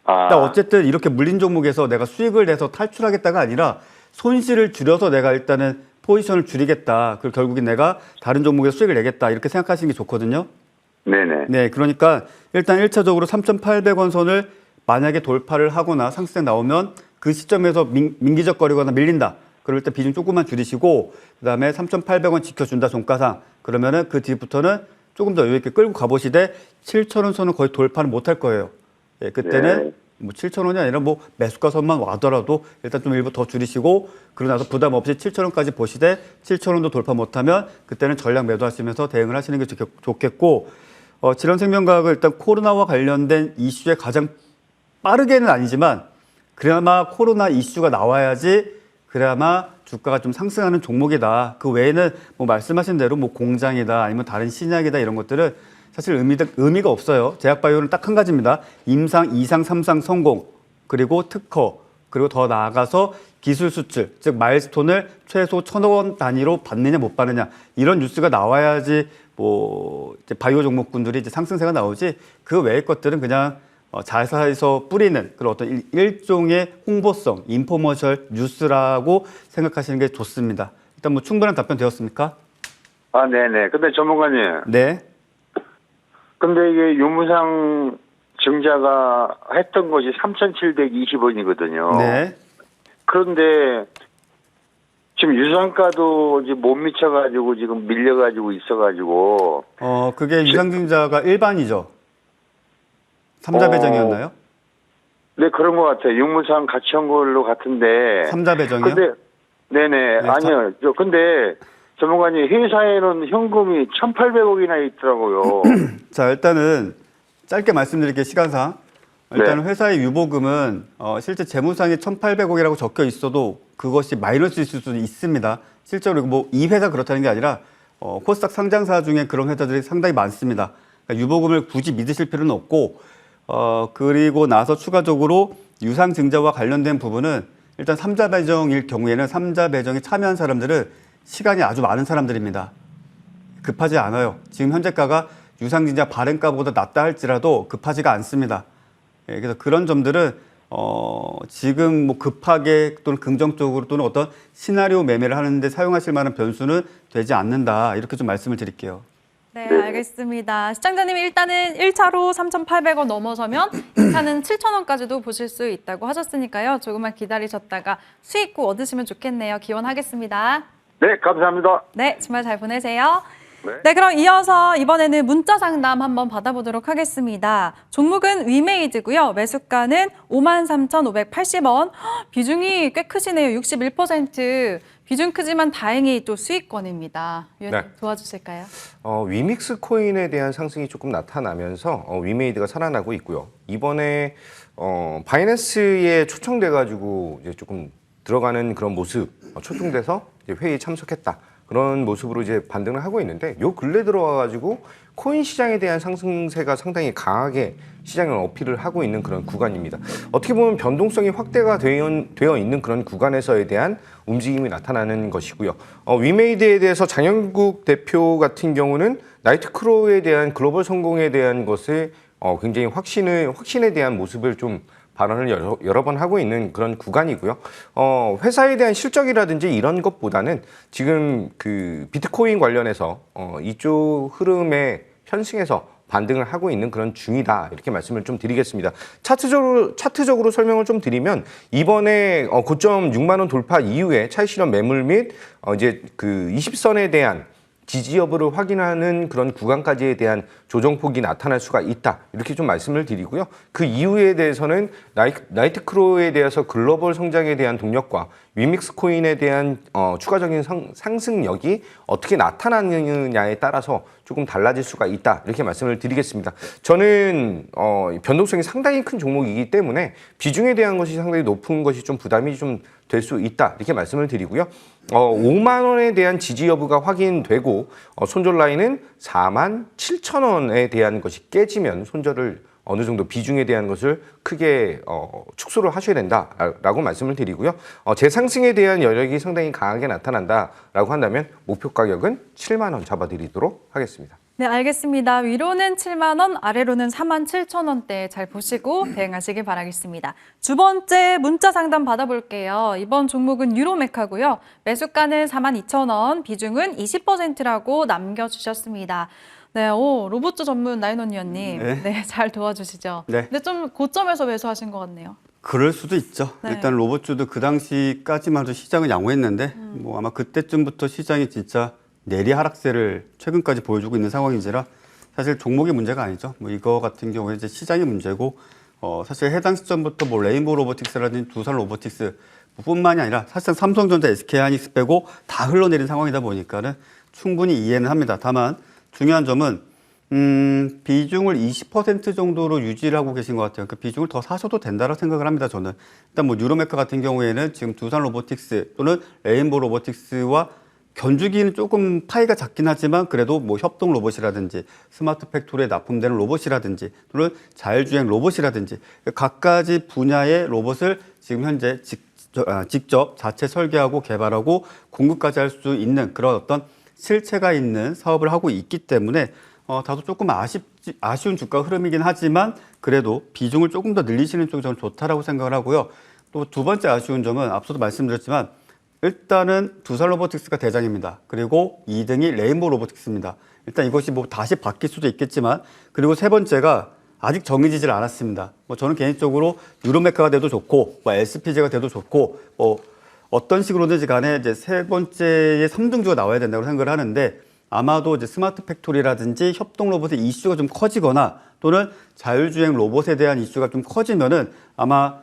그러니까 어쨌든 이렇게 물린 종목에서 내가 수익을 내서 탈출하겠다가 아니라 손실을 줄여서 내가 일단은 포지션을 줄이겠다. 그리고 결국엔 내가 다른 종목에서 수익을 내겠다. 이렇게 생각하시는 게 좋거든요. 네네. 네, 그러니까 일단 1차적으로 3,800원 선을 만약에 돌파를 하거나 상승세 나오면 그 시점에서 민기적거리거나 밀린다. 그럴 때 비중 조금만 줄이시고 그다음에 3,800원 지켜준다 종가상. 그러면은 그 뒤부터는 조금 더 여유 있게 끌고 가보시되 7,000원 선은 거의 돌파는 못할 거예요. 예, 그때는 네. 뭐 7,000원이 아니라 뭐 매수가 선만 와더라도 일단 좀 일부 더 줄이시고 그러고 나서 부담 없이 7,000원까지 보시되 7,000원도 돌파 못하면 그때는 전량 매도하시면서 대응을 하시는 게 좋겠고 진원생명과학은 일단 코로나와 관련된 이슈에 가장 빠르게는 아니지만 그나마 코로나 이슈가 나와야지 그나마 주가가 좀 상승하는 종목이다. 그 외에는 뭐 말씀하신 대로 뭐 공장이다 아니면 다른 신약이다 이런 것들은 사실 의미가 없어요. 제약바이오는 딱 한 가지입니다. 임상, 2상, 3상 성공, 그리고 특허, 그리고 더 나아가서 기술 수출, 즉 마일스톤을 최소 1,000억 원 단위로 받느냐 못 받느냐 이런 뉴스가 나와야지 뭐 이제 바이오 종목군들이 이제 상승세가 나오지 그 외의 것들은 그냥 자사에서 뿌리는 그런 어떤 일종의 홍보성, 인포머셜 뉴스라고 생각하시는 게 좋습니다. 일단 뭐 충분한 답변 되었습니까? 아, 네네. 근데 전문가님. 네. 근데 이게 유무상 증자가 했던 것이 3,720원이거든요. 네. 그런데 지금 유상가도 이제 못 미쳐가지고 지금 밀려가지고 있어가지고. 그게 유상증자가 일반이죠. 삼자 배정이었나요? 네, 그런 것 같아요. 유무상 같이 한 걸로 같은데. 삼자 배정이요? 근데, 네네. 네, 아니요. 근데 전문가님 회사에는 현금이 1,800억이나 있더라고요. 자, 일단은 짧게 말씀드릴게요, 시간상. 일단은 네. 회사의 유보금은 실제 재무상에 1,800억이라고 적혀 있어도 그것이 마이너스일 수도 있습니다. 실제로 뭐 이 회사 그렇다는 게 아니라 코스닥 상장사 중에 그런 회사들이 상당히 많습니다. 그러니까 유보금을 굳이 믿으실 필요는 없고 그리고 나서 추가적으로 유상증자와 관련된 부분은 일단 삼자 배정일 경우에는 삼자 배정에 참여한 사람들은 시간이 아주 많은 사람들입니다. 급하지 않아요. 지금 현재가가 유상증자 발행가보다 낮다 할지라도 급하지가 않습니다. 예, 그래서 그런 점들은 지금 뭐 급하게 또는 긍정적으로 또는 어떤 시나리오 매매를 하는데 사용하실 만한 변수는 되지 않는다. 이렇게 좀 말씀을 드릴게요. 네, 알겠습니다. 시청자님이 일단은 1차로 3,800원 넘어서면 2차는 7,000원까지도 보실 수 있다고 하셨으니까요. 조금만 기다리셨다가 수익 꼭 얻으시면 좋겠네요. 기원하겠습니다. 네, 감사합니다. 네, 주말 잘 보내세요. 네. 네, 그럼 이어서 이번에는 문자 상담 한번 받아보도록 하겠습니다. 종목은 위메이드고요. 매수가는 53,580원. 비중이 꽤 크시네요. 61%. 비중 크지만 다행히 또 수익권입니다. 위원님 네. 도와주실까요? 위믹스 코인에 대한 상승이 조금 나타나면서 위메이드가 살아나고 있고요. 이번에 바이낸스에 초청돼가지고 이제 조금 들어가는 그런 모습, 초청돼서 이제 회의에 참석했다. 그런 모습으로 이제 반등을 하고 있는데 요 근래 들어와가지고 코인 시장에 대한 상승세가 상당히 강하게 시장을 어필을 하고 있는 그런 구간입니다. 어떻게 보면 변동성이 확대가 되어 있는 그런 구간에서에 대한 움직임이 나타나는 것이고요. 위메이드에 대해서 장영국 대표 같은 경우는 나이트크로우에 대한 글로벌 성공에 대한 것을 굉장히 확신에 대한 모습을 좀 발언을 여러 번 하고 있는 그런 구간이고요. 회사에 대한 실적이라든지 이런 것보다는 지금 그 비트코인 관련해서 이쪽 흐름에 편승해서 반등을 하고 있는 그런 중이다. 이렇게 말씀을 좀 드리겠습니다. 차트적으로 설명을 좀 드리면 이번에 고점 6만 원 돌파 이후에 차익 실현 매물 및 이제 그 20선에 대한 지지 여부를 확인하는 그런 구간까지에 대한 조정폭이 나타날 수가 있다. 이렇게 좀 말씀을 드리고요. 그 이후에 대해서는 나이트크로우에 대해서 글로벌 성장에 대한 동력과 위믹스 코인에 대한 추가적인 상승력이 어떻게 나타나느냐에 따라서 조금 달라질 수가 있다. 이렇게 말씀을 드리겠습니다. 저는 변동성이 상당히 큰 종목이기 때문에 비중에 대한 것이 상당히 높은 것이 좀 부담이 좀 될 수 있다. 이렇게 말씀을 드리고요. 5만 원에 대한 지지 여부가 확인되고 손절 라인은 47,000원에 대한 것이 깨지면 손절을 어느 정도 비중에 대한 것을 크게 축소를 하셔야 된다라고 말씀을 드리고요. 재상승에 대한 여력이 상당히 강하게 나타난다라고 한다면 목표 가격은 7만 원 잡아드리도록 하겠습니다. 네, 알겠습니다. 위로는 7만 원, 아래로는 47,000원대 잘 보시고 대응하시길 바라겠습니다. 두 번째 문자 상담 받아볼게요. 이번 종목은 유로메카고요. 매수가는 42,000원, 비중은 20%라고 남겨주셨습니다. 네, 로봇주 전문 나인원 위원님, 네, 잘 도와주시죠. 네. 근데 좀 고점에서 매수하신 것 같네요. 그럴 수도 있죠. 네. 일단 로봇주도 그 당시까지만 해도 시장은 양호했는데 뭐 아마 그때쯤부터 시장이 진짜 내리 하락세를 최근까지 보여주고 있는 상황인지라 사실 종목이 문제가 아니죠. 뭐 이거 같은 경우에 이제 시장이 문제고 사실 해당 시점부터 뭐 레인보우 로보틱스라든지 두산 로보틱스 뿐만이 아니라 사실상 삼성전자, SK하이닉스 빼고 다 흘러내린 상황이다 보니까는 충분히 이해는 합니다. 다만 중요한 점은 비중을 20% 정도로 유지를 하고 계신 것 같아요. 그 비중을 더 사셔도 된다고 생각을 합니다. 저는 일단 뭐 유로메카 같은 경우에는 지금 두산 로보틱스 또는 레인보우 로보틱스와 견주기는 조금 파이가 작긴 하지만 그래도 뭐 협동 로봇이라든지 스마트 팩토리에 납품되는 로봇이라든지 또는 자율주행 로봇이라든지 각가지 분야의 로봇을 지금 현재 직접 자체 설계하고 개발하고 공급까지 할 수 있는 그런 어떤 실체가 있는 사업을 하고 있기 때문에 다소 조금 아쉬운 주가 흐름이긴 하지만 그래도 비중을 조금 더 늘리시는 쪽이 저는 좋다라고 생각을 하고요. 또 두 번째 아쉬운 점은 앞서도 말씀드렸지만 일단은 두산로보틱스가 대장입니다. 그리고 2등이 레인보우 로보틱스입니다. 일단 이것이 뭐 다시 바뀔 수도 있겠지만 그리고 세 번째가 아직 정해지질 않았습니다. 저는 개인적으로 뉴로메카가 돼도 좋고 SPG가 돼도 좋고 어떤 식으로든지 간에 이제 세 번째의 3등주가 나와야 된다고 생각을 하는데 아마도 이제 스마트 팩토리라든지 협동 로봇의 이슈가 좀 커지거나 또는 자율주행 로봇에 대한 이슈가 좀 커지면은 아마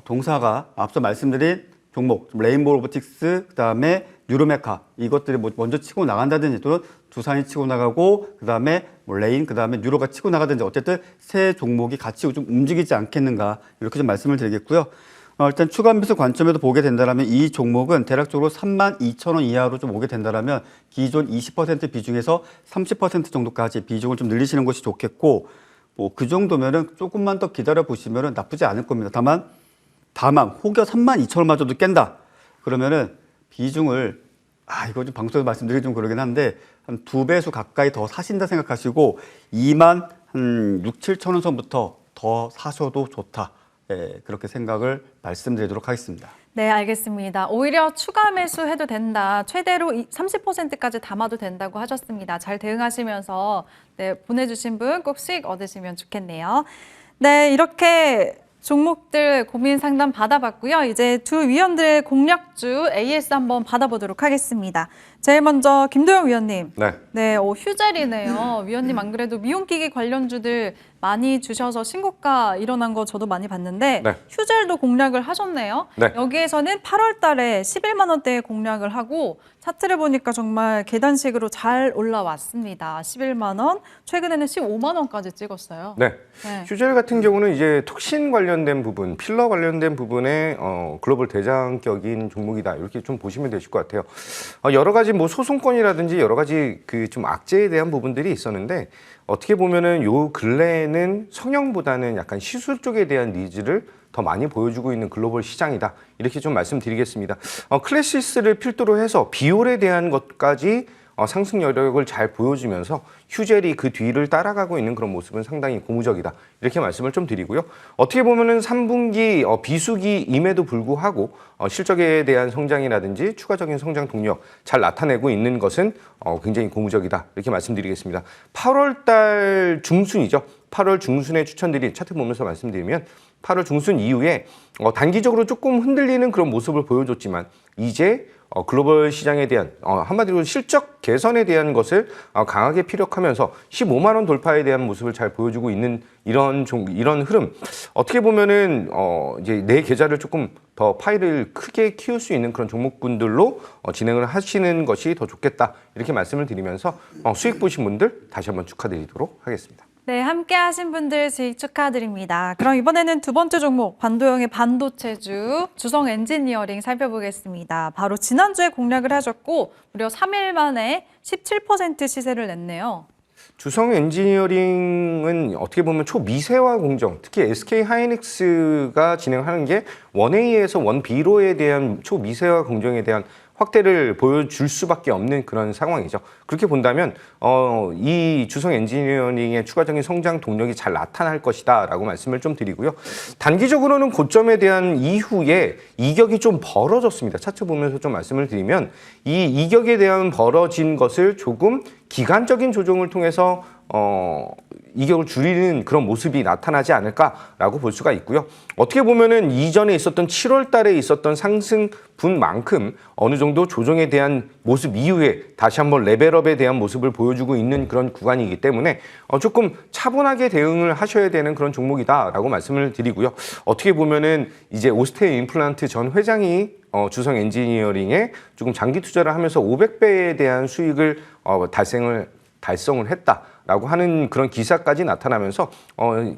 동사가 앞서 말씀드린 종목 레인보우 로보틱스 그다음에 뉴로메카 이것들이 먼저 치고 나간다든지 또는 두산이 치고 나가고 그다음에 레인 그다음에 뉴로가 치고 나가든지 어쨌든 세 종목이 같이 좀 움직이지 않겠는가 이렇게 좀 말씀을 드리겠고요. 일단 추가 매수 관점에도 보게 된다면 이 종목은 대략적으로 32,000원 이하로 좀 오게 된다면 기존 20% 비중에서 30% 정도까지 비중을 좀 늘리시는 것이 좋겠고 그 정도면은 조금만 더 기다려 보시면은 나쁘지 않을 겁니다. 다만 혹여 32,000원마저도 깬다 그러면은 비중을 이거 좀 방송에서 말씀드리기 좀 그러긴 한데 한 2배수 가까이 더 사신다 생각하시고 2만 한 6,000-7,000원 선부터 더 사셔도 좋다. 그렇게 생각을 말씀드리도록 하겠습니다. 네, 알겠습니다. 오히려 추가 매수해도 된다. 최대로 30%까지 담아도 된다고 하셨습니다. 잘 대응하시면서 보내주신 분 꼭 수익 얻으시면 좋겠네요. 네, 이렇게 종목들 고민 상담 받아봤고요. 이제 두 위원들의 공략주 AS 한번 받아보도록 하겠습니다. 제일 먼저 김도영 위원님. 네, 휴젤이네요. 위원님 안 그래도 미용기기 관련주들 많이 주셔서 신고가 일어난 거 저도 많이 봤는데 휴젤도 공략을 하셨네요. 여기에서는 8월 달에 11만 원대에 공략을 하고 차트를 보니까 정말 계단식으로 잘 올라왔습니다. 11만 원, 최근에는 15만 원까지 찍었어요. 휴젤 같은 경우는 이제 톡신 관련된 부분, 필러 관련된 부분에 글로벌 대장격인 종목이다. 이렇게 좀 보시면 되실 것 같아요. 여러 가지 뭐 소송권이라든지 여러 가지 그 좀 악재에 대한 부분들이 있었는데 어떻게 보면은 요 근래에는 성형보다는 약간 시술 쪽에 대한 니즈를 더 많이 보여주고 있는 글로벌 시장이다. 이렇게 좀 말씀드리겠습니다. 클래시스를 필두로 해서 비올에 대한 것까지 상승 여력을 잘 보여주면서 휴젤이 그 뒤를 따라가고 있는 그런 모습은 상당히 고무적이다. 이렇게 말씀을 좀 드리고요. 어떻게 보면은 3분기 비수기임에도 불구하고 실적에 대한 성장이라든지 추가적인 성장 동력 잘 나타내고 있는 것은 굉장히 고무적이다. 이렇게 말씀드리겠습니다. 8월 달 중순이죠. 8월 중순에 추천드린 차트 보면서 말씀드리면 8월 중순 이후에 단기적으로 조금 흔들리는 그런 모습을 보여줬지만 이제 글로벌 시장에 대한 한마디로 실적 개선에 대한 것을 강하게 피력하면서 15만 원 돌파에 대한 모습을 잘 보여주고 있는 이런 흐름 어떻게 보면은 이제 내 계좌를 조금 더 파일을 크게 키울 수 있는 그런 종목분들로 진행을 하시는 것이 더 좋겠다 이렇게 말씀을 드리면서 수익 보신 분들 다시 한번 축하드리도록 하겠습니다. 네, 함께 하신 분들 수익 축하드립니다. 그럼 이번에는 두 번째 종목 반도형의 반도체주 주성 엔지니어링 살펴보겠습니다. 바로 지난주에 공략을 하셨고 무려 3일 만에 17% 시세를 냈네요. 주성 엔지니어링은 어떻게 보면 초미세화 공정, 특히 SK 하이닉스가 진행하는 게 1A에서 1B로에 대한 초미세화 공정에 대한 확대를 보여줄 수밖에 없는 그런 상황이죠. 그렇게 본다면 이 주성 엔지니어링의 추가적인 성장 동력이 잘 나타날 것이다 라고 말씀을 좀 드리고요. 단기적으로는 고점에 대한 이후에 이격이 좀 벌어졌습니다. 차트 보면서 좀 말씀을 드리면 이 이격에 대한 벌어진 것을 조금 기간적인 조정을 통해서 이격을 줄이는 그런 모습이 나타나지 않을까라고 볼 수가 있고요. 어떻게 보면은 이전에 있었던 7월 달에 있었던 상승분만큼 어느 정도 조정에 대한 모습 이후에 다시 한번 레벨업에 대한 모습을 보여주고 있는 그런 구간이기 때문에 조금 차분하게 대응을 하셔야 되는 그런 종목이다라고 말씀을 드리고요. 어떻게 보면은 이제 오스테 임플란트 전 회장이 주성 엔지니어링에 조금 장기 투자를 하면서 500배에 대한 수익을 달성을 했다라고 하는 그런 기사까지 나타나면서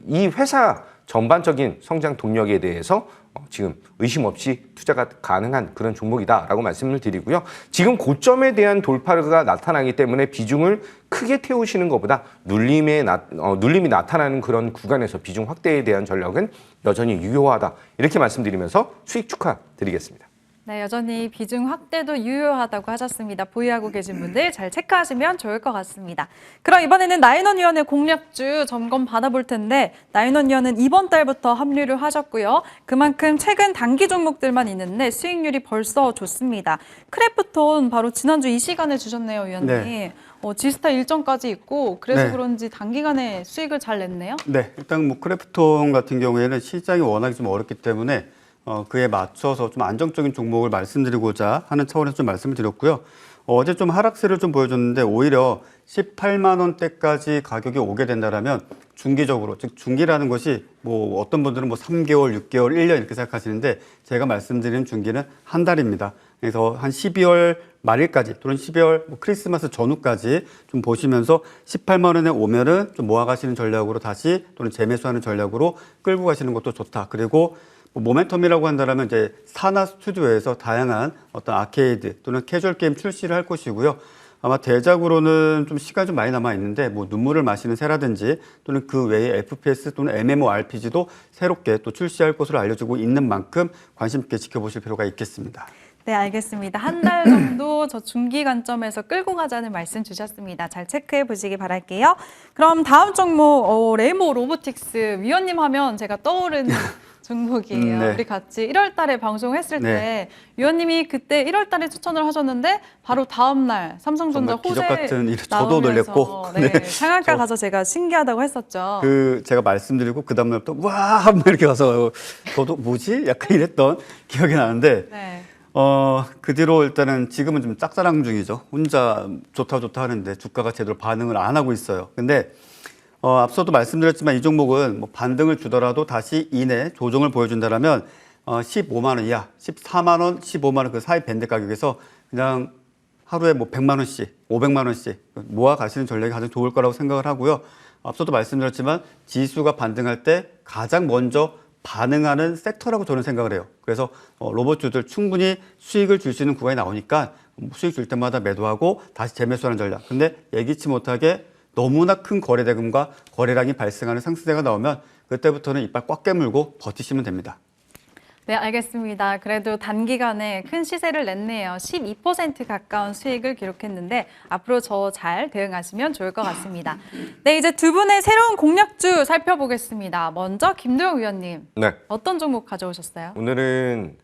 이 회사 전반적인 성장 동력에 대해서 지금 의심 없이 투자가 가능한 그런 종목이다라고 말씀을 드리고요. 지금 고점에 대한 돌파가 나타나기 때문에 비중을 크게 태우시는 것보다 눌림이 나타나는 그런 구간에서 비중 확대에 대한 전략은 여전히 유효하다. 이렇게 말씀드리면서 수익 축하드리겠습니다. 네, 여전히 비중 확대도 유효하다고 하셨습니다. 보유하고 계신 분들 잘 체크하시면 좋을 것 같습니다. 그럼 이번에는 나인원위원회 공략주 점검 받아볼 텐데 나인원위원은 이번 달부터 합류를 하셨고요. 그만큼 최근 단기 종목들만 있는데 수익률이 벌써 좋습니다. 크래프톤 바로 지난주 이 시간에 주셨네요, 위원님. 네. 지스타 일정까지 있고 그래서 네. 그런지 단기간에 수익을 잘 냈네요. 네, 일단 뭐 크래프톤 같은 경우에는 시장이 워낙 좀 어렵기 때문에 그에 맞춰서 좀 안정적인 종목을 말씀드리고자 하는 차원에서 좀 말씀을 드렸고요. 어제 좀 하락세를 좀 보여줬는데 오히려 18만 원대까지 가격이 오게 된다라면 중기적으로, 즉 중기라는 것이 뭐 어떤 분들은 뭐 3개월, 6개월, 1년 이렇게 생각하시는데 제가 말씀드리는 중기는 한 달입니다. 그래서 한 12월 말일까지 또는 12월 뭐 크리스마스 전후까지 좀 보시면서 18만 원에 오면은 좀 모아가시는 전략으로 다시 또는 재매수하는 전략으로 끌고 가시는 것도 좋다. 그리고 뭐 모멘텀이라고 한다면 이제 사나 스튜디오에서 다양한 어떤 아케이드 또는 캐주얼 게임 출시를 할 것이고요. 아마 대작으로는 좀 시간이 좀 많이 남아 있는데 뭐 눈물을 마시는 새라든지 또는 그 외에 FPS 또는 MMORPG도 새롭게 또 출시할 것으로 알려지고 있는 만큼 관심 있게 지켜보실 필요가 있겠습니다. 네, 알겠습니다. 한 달 정도 저 중기 관점에서 끌고 가자는 말씀 주셨습니다. 잘 체크해 보시기 바랄게요. 그럼 다음 종목 레이모 로보틱스 위원님 하면 제가 떠오르는 종목이에요. 네. 우리 같이 1월 달에 방송했을 네. 때 위원님이 그때 1월 달에 추천을 하셨는데 바로 다음 날 삼성전자 정말 기적 호재 같은 일, 저도 나오면서 놀랬고. 네, 네. 상한가 가서 제가 신기하다고 했었죠. 제가 말씀드리고 그 다음날부터 와 한번 이렇게 가서 저도 뭐지? 약간 이랬던 기억이 나는데 네. 그 뒤로 일단은 지금은 좀 짝사랑 중이죠. 혼자 좋다 하는데 주가가 제대로 반응을 안 하고 있어요. 근데 앞서도 말씀드렸지만 이 종목은 뭐 반등을 주더라도 다시 이내 조정을 보여준다라면 15만 원 이하, 14만 원, 15만 원 그 사이 밴드 가격에서 그냥 하루에 뭐 100만 원씩, 500만 원씩 모아 가시는 전략이 가장 좋을 거라고 생각을 하고요. 앞서도 말씀드렸지만 지수가 반등할 때 가장 먼저 반응하는 섹터라고 저는 생각을 해요. 그래서 로봇주들 충분히 수익을 줄 수 있는 구간이 나오니까 수익 줄 때마다 매도하고 다시 재매수하는 전략. 근데 예기치 못하게 너무나 큰 거래대금과 거래량이 발생하는 상승세가 나오면 그때부터는 이빨 꽉 깨물고 버티시면 됩니다. 네, 알겠습니다. 그래도 단기간에 큰 시세를 냈네요. 12% 가까운 수익을 기록했는데 앞으로 저 잘 대응하시면 좋을 것 같습니다. 네, 이제 두 분의 새로운 공략주 살펴보겠습니다. 먼저 김도영 위원님, 네, 어떤 종목 가져오셨어요? 오늘은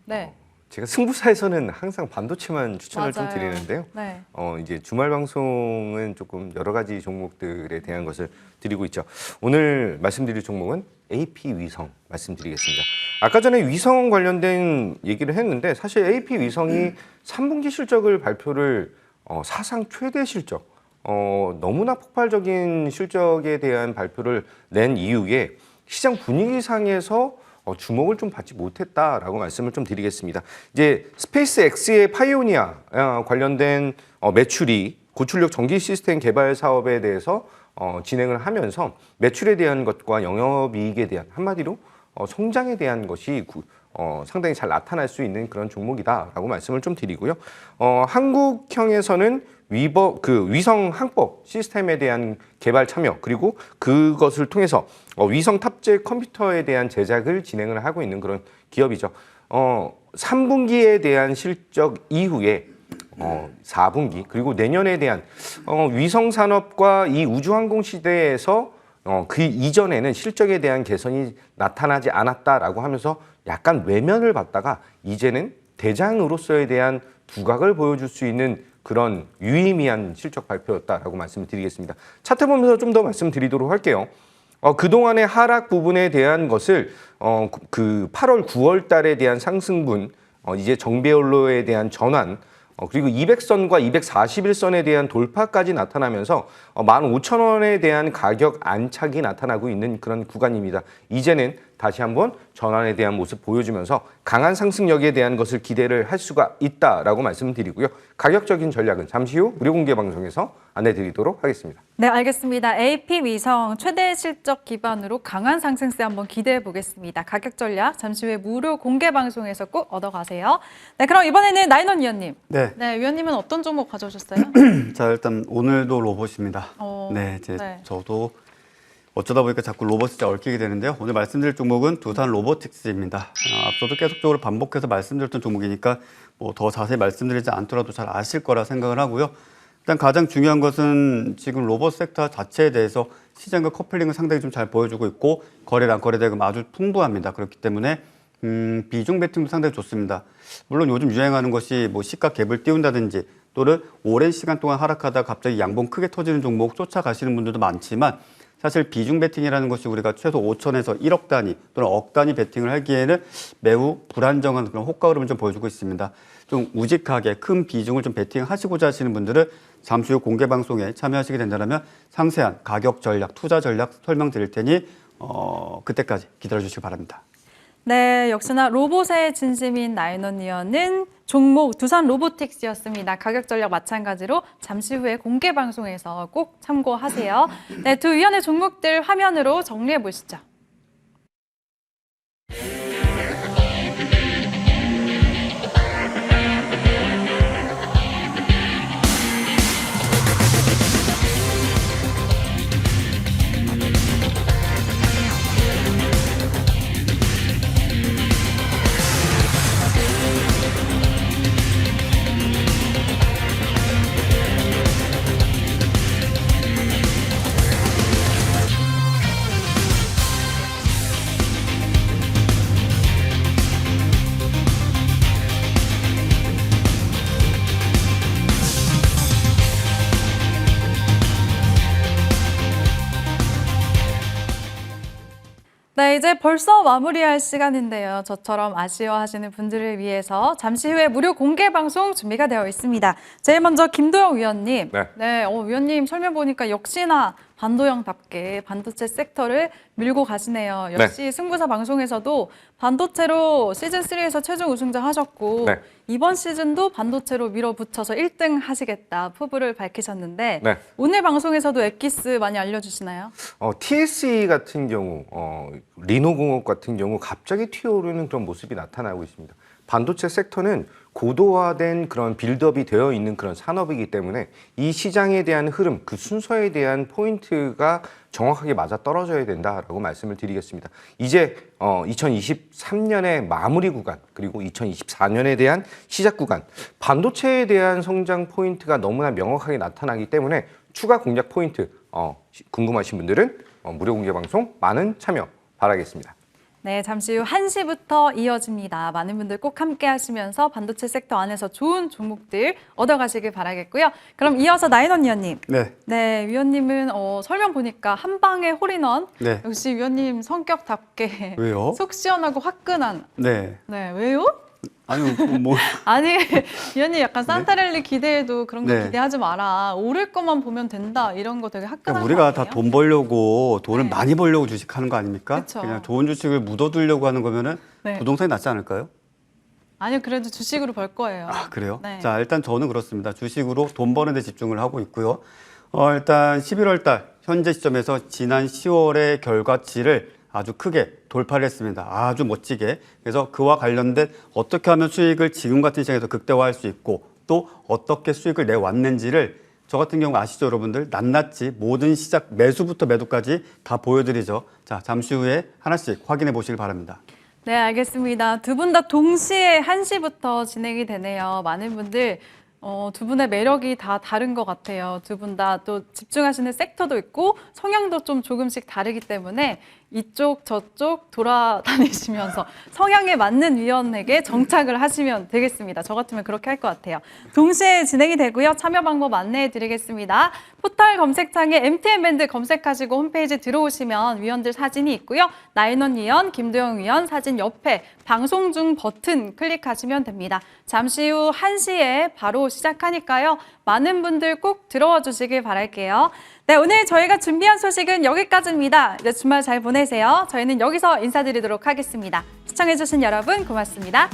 네, 제가 승부사에서는 항상 반도체만 추천을 좀 맞아요. 드리는데요. 네. 이제 주말 방송은 조금 여러 가지 종목들에 대한 것을 드리고 있죠. 오늘 말씀드릴 종목은 AP 위성 말씀드리겠습니다. 아까 전에 위성 관련된 얘기를 했는데 사실 AP 위성이 3분기 실적을 발표를 사상 최대 실적, 너무나 폭발적인 실적에 대한 발표를 낸 이후에 시장 분위기상에서 주목을 좀 받지 못했다라고 말씀을 좀 드리겠습니다. 이제 스페이스X의 파이오니아 관련된 매출이 고출력 전기 시스템 개발 사업에 대해서 진행을 하면서 매출에 대한 것과 영업이익에 대한 한마디로 성장에 대한 것이 상당히 잘 나타날 수 있는 그런 종목이다라고 말씀을 좀 드리고요. 한국형에서는 위성 항법 시스템에 대한 개발 참여 그리고 그것을 통해서 위성 탑재 컴퓨터에 대한 제작을 진행을 하고 있는 그런 기업이죠. 3분기에 대한 실적 이후에 4분기 그리고 내년에 대한 위성 산업과 이 우주항공 시대에서 그 이전에는 실적에 대한 개선이 나타나지 않았다라고 하면서 약간 외면을 받다가 이제는 대장으로서에 대한 두각을 보여줄 수 있는 그런 유의미한 실적 발표였다라고 말씀을 드리겠습니다. 차트 보면서 좀 더 말씀드리도록 할게요. 그동안의 하락 부분에 대한 것을 그 8월, 9월 달에 대한 상승분, 이제 정배열로에 대한 전환, 그리고 200선과 241선에 대한 돌파까지 나타나면서 15,000원에 대한 가격 안착이 나타나고 있는 그런 구간입니다. 이제는 다시 한번 전환에 대한 모습 보여주면서 강한 상승력에 대한 것을 기대를 할 수가 있다라고 말씀드리고요. 가격적인 전략은 잠시 후 무료 공개 방송에서 안내드리도록 하겠습니다. 네, 알겠습니다. AP 위성 최대 실적 기반으로 강한 상승세 한번 기대해 보겠습니다. 가격 전략 잠시 후에 무료 공개 방송에서 꼭 얻어가세요. 네, 그럼 이번에는 나인원 위원님. 네. 네, 위원님은 어떤 종목 가져오셨어요? 자, 일단 오늘도 로봇입니다. 어, 네, 네. 저도 어쩌다 보니까 자꾸 로보틱스에 얽히게 되는데요. 오늘 말씀드릴 종목은 두산 로보틱스입니다. 앞서도 계속적으로 반복해서 말씀드렸던 종목이니까 뭐 더 자세히 말씀드리지 않더라도 잘 아실 거라 생각을 하고요. 일단 가장 중요한 것은 지금 로봇 섹터 자체에 대해서 시장과 커플링을 상당히 좀 잘 보여주고 있고 거래량, 거래대금 아주 풍부합니다. 그렇기 때문에 비중 배팅도 상당히 좋습니다. 물론 요즘 유행하는 것이 뭐 시가 갭을 띄운다든지 또는 오랜 시간 동안 하락하다 갑자기 양봉 크게 터지는 종목 쫓아가시는 분들도 많지만 사실 비중 배팅이라는 것이 우리가 최소 5천에서 1억 단위 또는 억 단위 배팅을 하기에는 매우 불안정한 그런 호가 흐름을 좀 보여주고 있습니다. 좀 우직하게 큰 비중을 좀 배팅하시고자 하시는 분들은 잠시 후 공개 방송에 참여하시게 된다면 상세한 가격 전략, 투자 전략 설명드릴 테니 그때까지 기다려 주시기 바랍니다. 네, 역시나 로봇의 진심인 나인원 위원은 종목 두산 로보틱스였습니다. 가격 전략 마찬가지로 잠시 후에 공개 방송에서 꼭 참고하세요. 네, 두 위원의 종목들 화면으로 정리해 보시죠. 네, 이제 벌써 마무리할 시간인데요. 저처럼 아쉬워하시는 분들을 위해서 잠시 후에 무료 공개 방송 준비가 되어 있습니다. 제일 먼저 김도영 위원님. 네. 위원님 설명 보니까 역시나 반도형답게 반도체 섹터를 밀고 가시네요. 역시 승부사 방송에서도 반도체로 시즌3에서 최종 우승자 하셨고 네. 이번 시즌도 반도체로 밀어붙여서 1등 하시겠다 포부를 밝히셨는데 네. 오늘 방송에서도 엑기스 많이 알려주시나요? TSE 같은 경우, 리노공업 같은 경우 갑자기 튀어오르는 그런 모습이 나타나고 있습니다. 반도체 섹터는 고도화된 그런 빌드업이 되어 있는 그런 산업이기 때문에 이 시장에 대한 흐름, 그 순서에 대한 포인트가 정확하게 맞아 떨어져야 된다라고 말씀을 드리겠습니다. 이제 2023년의 마무리 구간 그리고 2024년에 대한 시작 구간, 반도체에 대한 성장 포인트가 너무나 명확하게 나타나기 때문에 추가 공략 포인트 궁금하신 분들은 무료 공개 방송 많은 참여 바라겠습니다. 네, 잠시 후 1시부터 이어집니다. 많은 분들 꼭 함께 하시면서 반도체 섹터 안에서 좋은 종목들 얻어가시길 바라겠고요. 그럼 이어서 나인원 위원님. 네. 네, 위원님은 설명 보니까 한 방에 홀인원. 네. 역시 위원님 성격답게 왜요? 속 시원하고 화끈한. 네. 네, 왜요? 아니 뭐 아니, 위원님 약간 산타랠리 기대해도 그런 거 네. 기대하지 마라. 오를 것만 보면 된다. 이런 거 되게 화끈한 거 우리가 아니에요? 다 돈 벌려고 돈을 네. 많이 벌려고 주식하는 거 아닙니까? 그쵸. 그냥 좋은 주식을 묻어두려고 하는 거면은 네. 부동산이 낫지 않을까요? 아니요, 그래도 주식으로 벌 거예요. 아, 그래요? 네. 자, 일단 저는 그렇습니다. 주식으로 돈 버는 데 집중을 하고 있고요. 일단 11월 달 현재 시점에서 지난 10월의 결과치를 아주 크게 돌파를 했습니다. 아주 멋지게. 그래서 그와 관련된 어떻게 하면 수익을 지금 같은 시장에서 극대화할 수 있고 또 어떻게 수익을 내왔는지를 저 같은 경우 아시죠, 여러분들? 낱낱이 모든 시작 매수부터 매도까지 다 보여드리죠. 자, 잠시 후에 하나씩 확인해 보시길 바랍니다. 네, 알겠습니다. 두 분 다 동시에 1시부터 진행이 되네요. 많은 분들 두 분의 매력이 다 다른 것 같아요. 두 분 다 또 집중하시는 섹터도 있고 성향도 좀 조금씩 다르기 때문에 이쪽 저쪽 돌아다니시면서 성향에 맞는 위원에게 정착을 하시면 되겠습니다. 저 같으면 그렇게 할 것 같아요. 동시에 진행이 되고요. 참여 방법 안내해 드리겠습니다. 포털 검색창에 MTN밴드 검색하시고 홈페이지 들어오시면 위원들 사진이 있고요. 나인원 위원, 김도영 위원 사진 옆에 방송 중 버튼 클릭하시면 됩니다. 잠시 후 1시에 바로 시작하니까요. 많은 분들 꼭 들어와 주시길 바랄게요. 네, 오늘 저희가 준비한 소식은 여기까지입니다. 이제 주말 잘 보내세요. 저희는 여기서 인사드리도록 하겠습니다. 시청해주신 여러분 고맙습니다.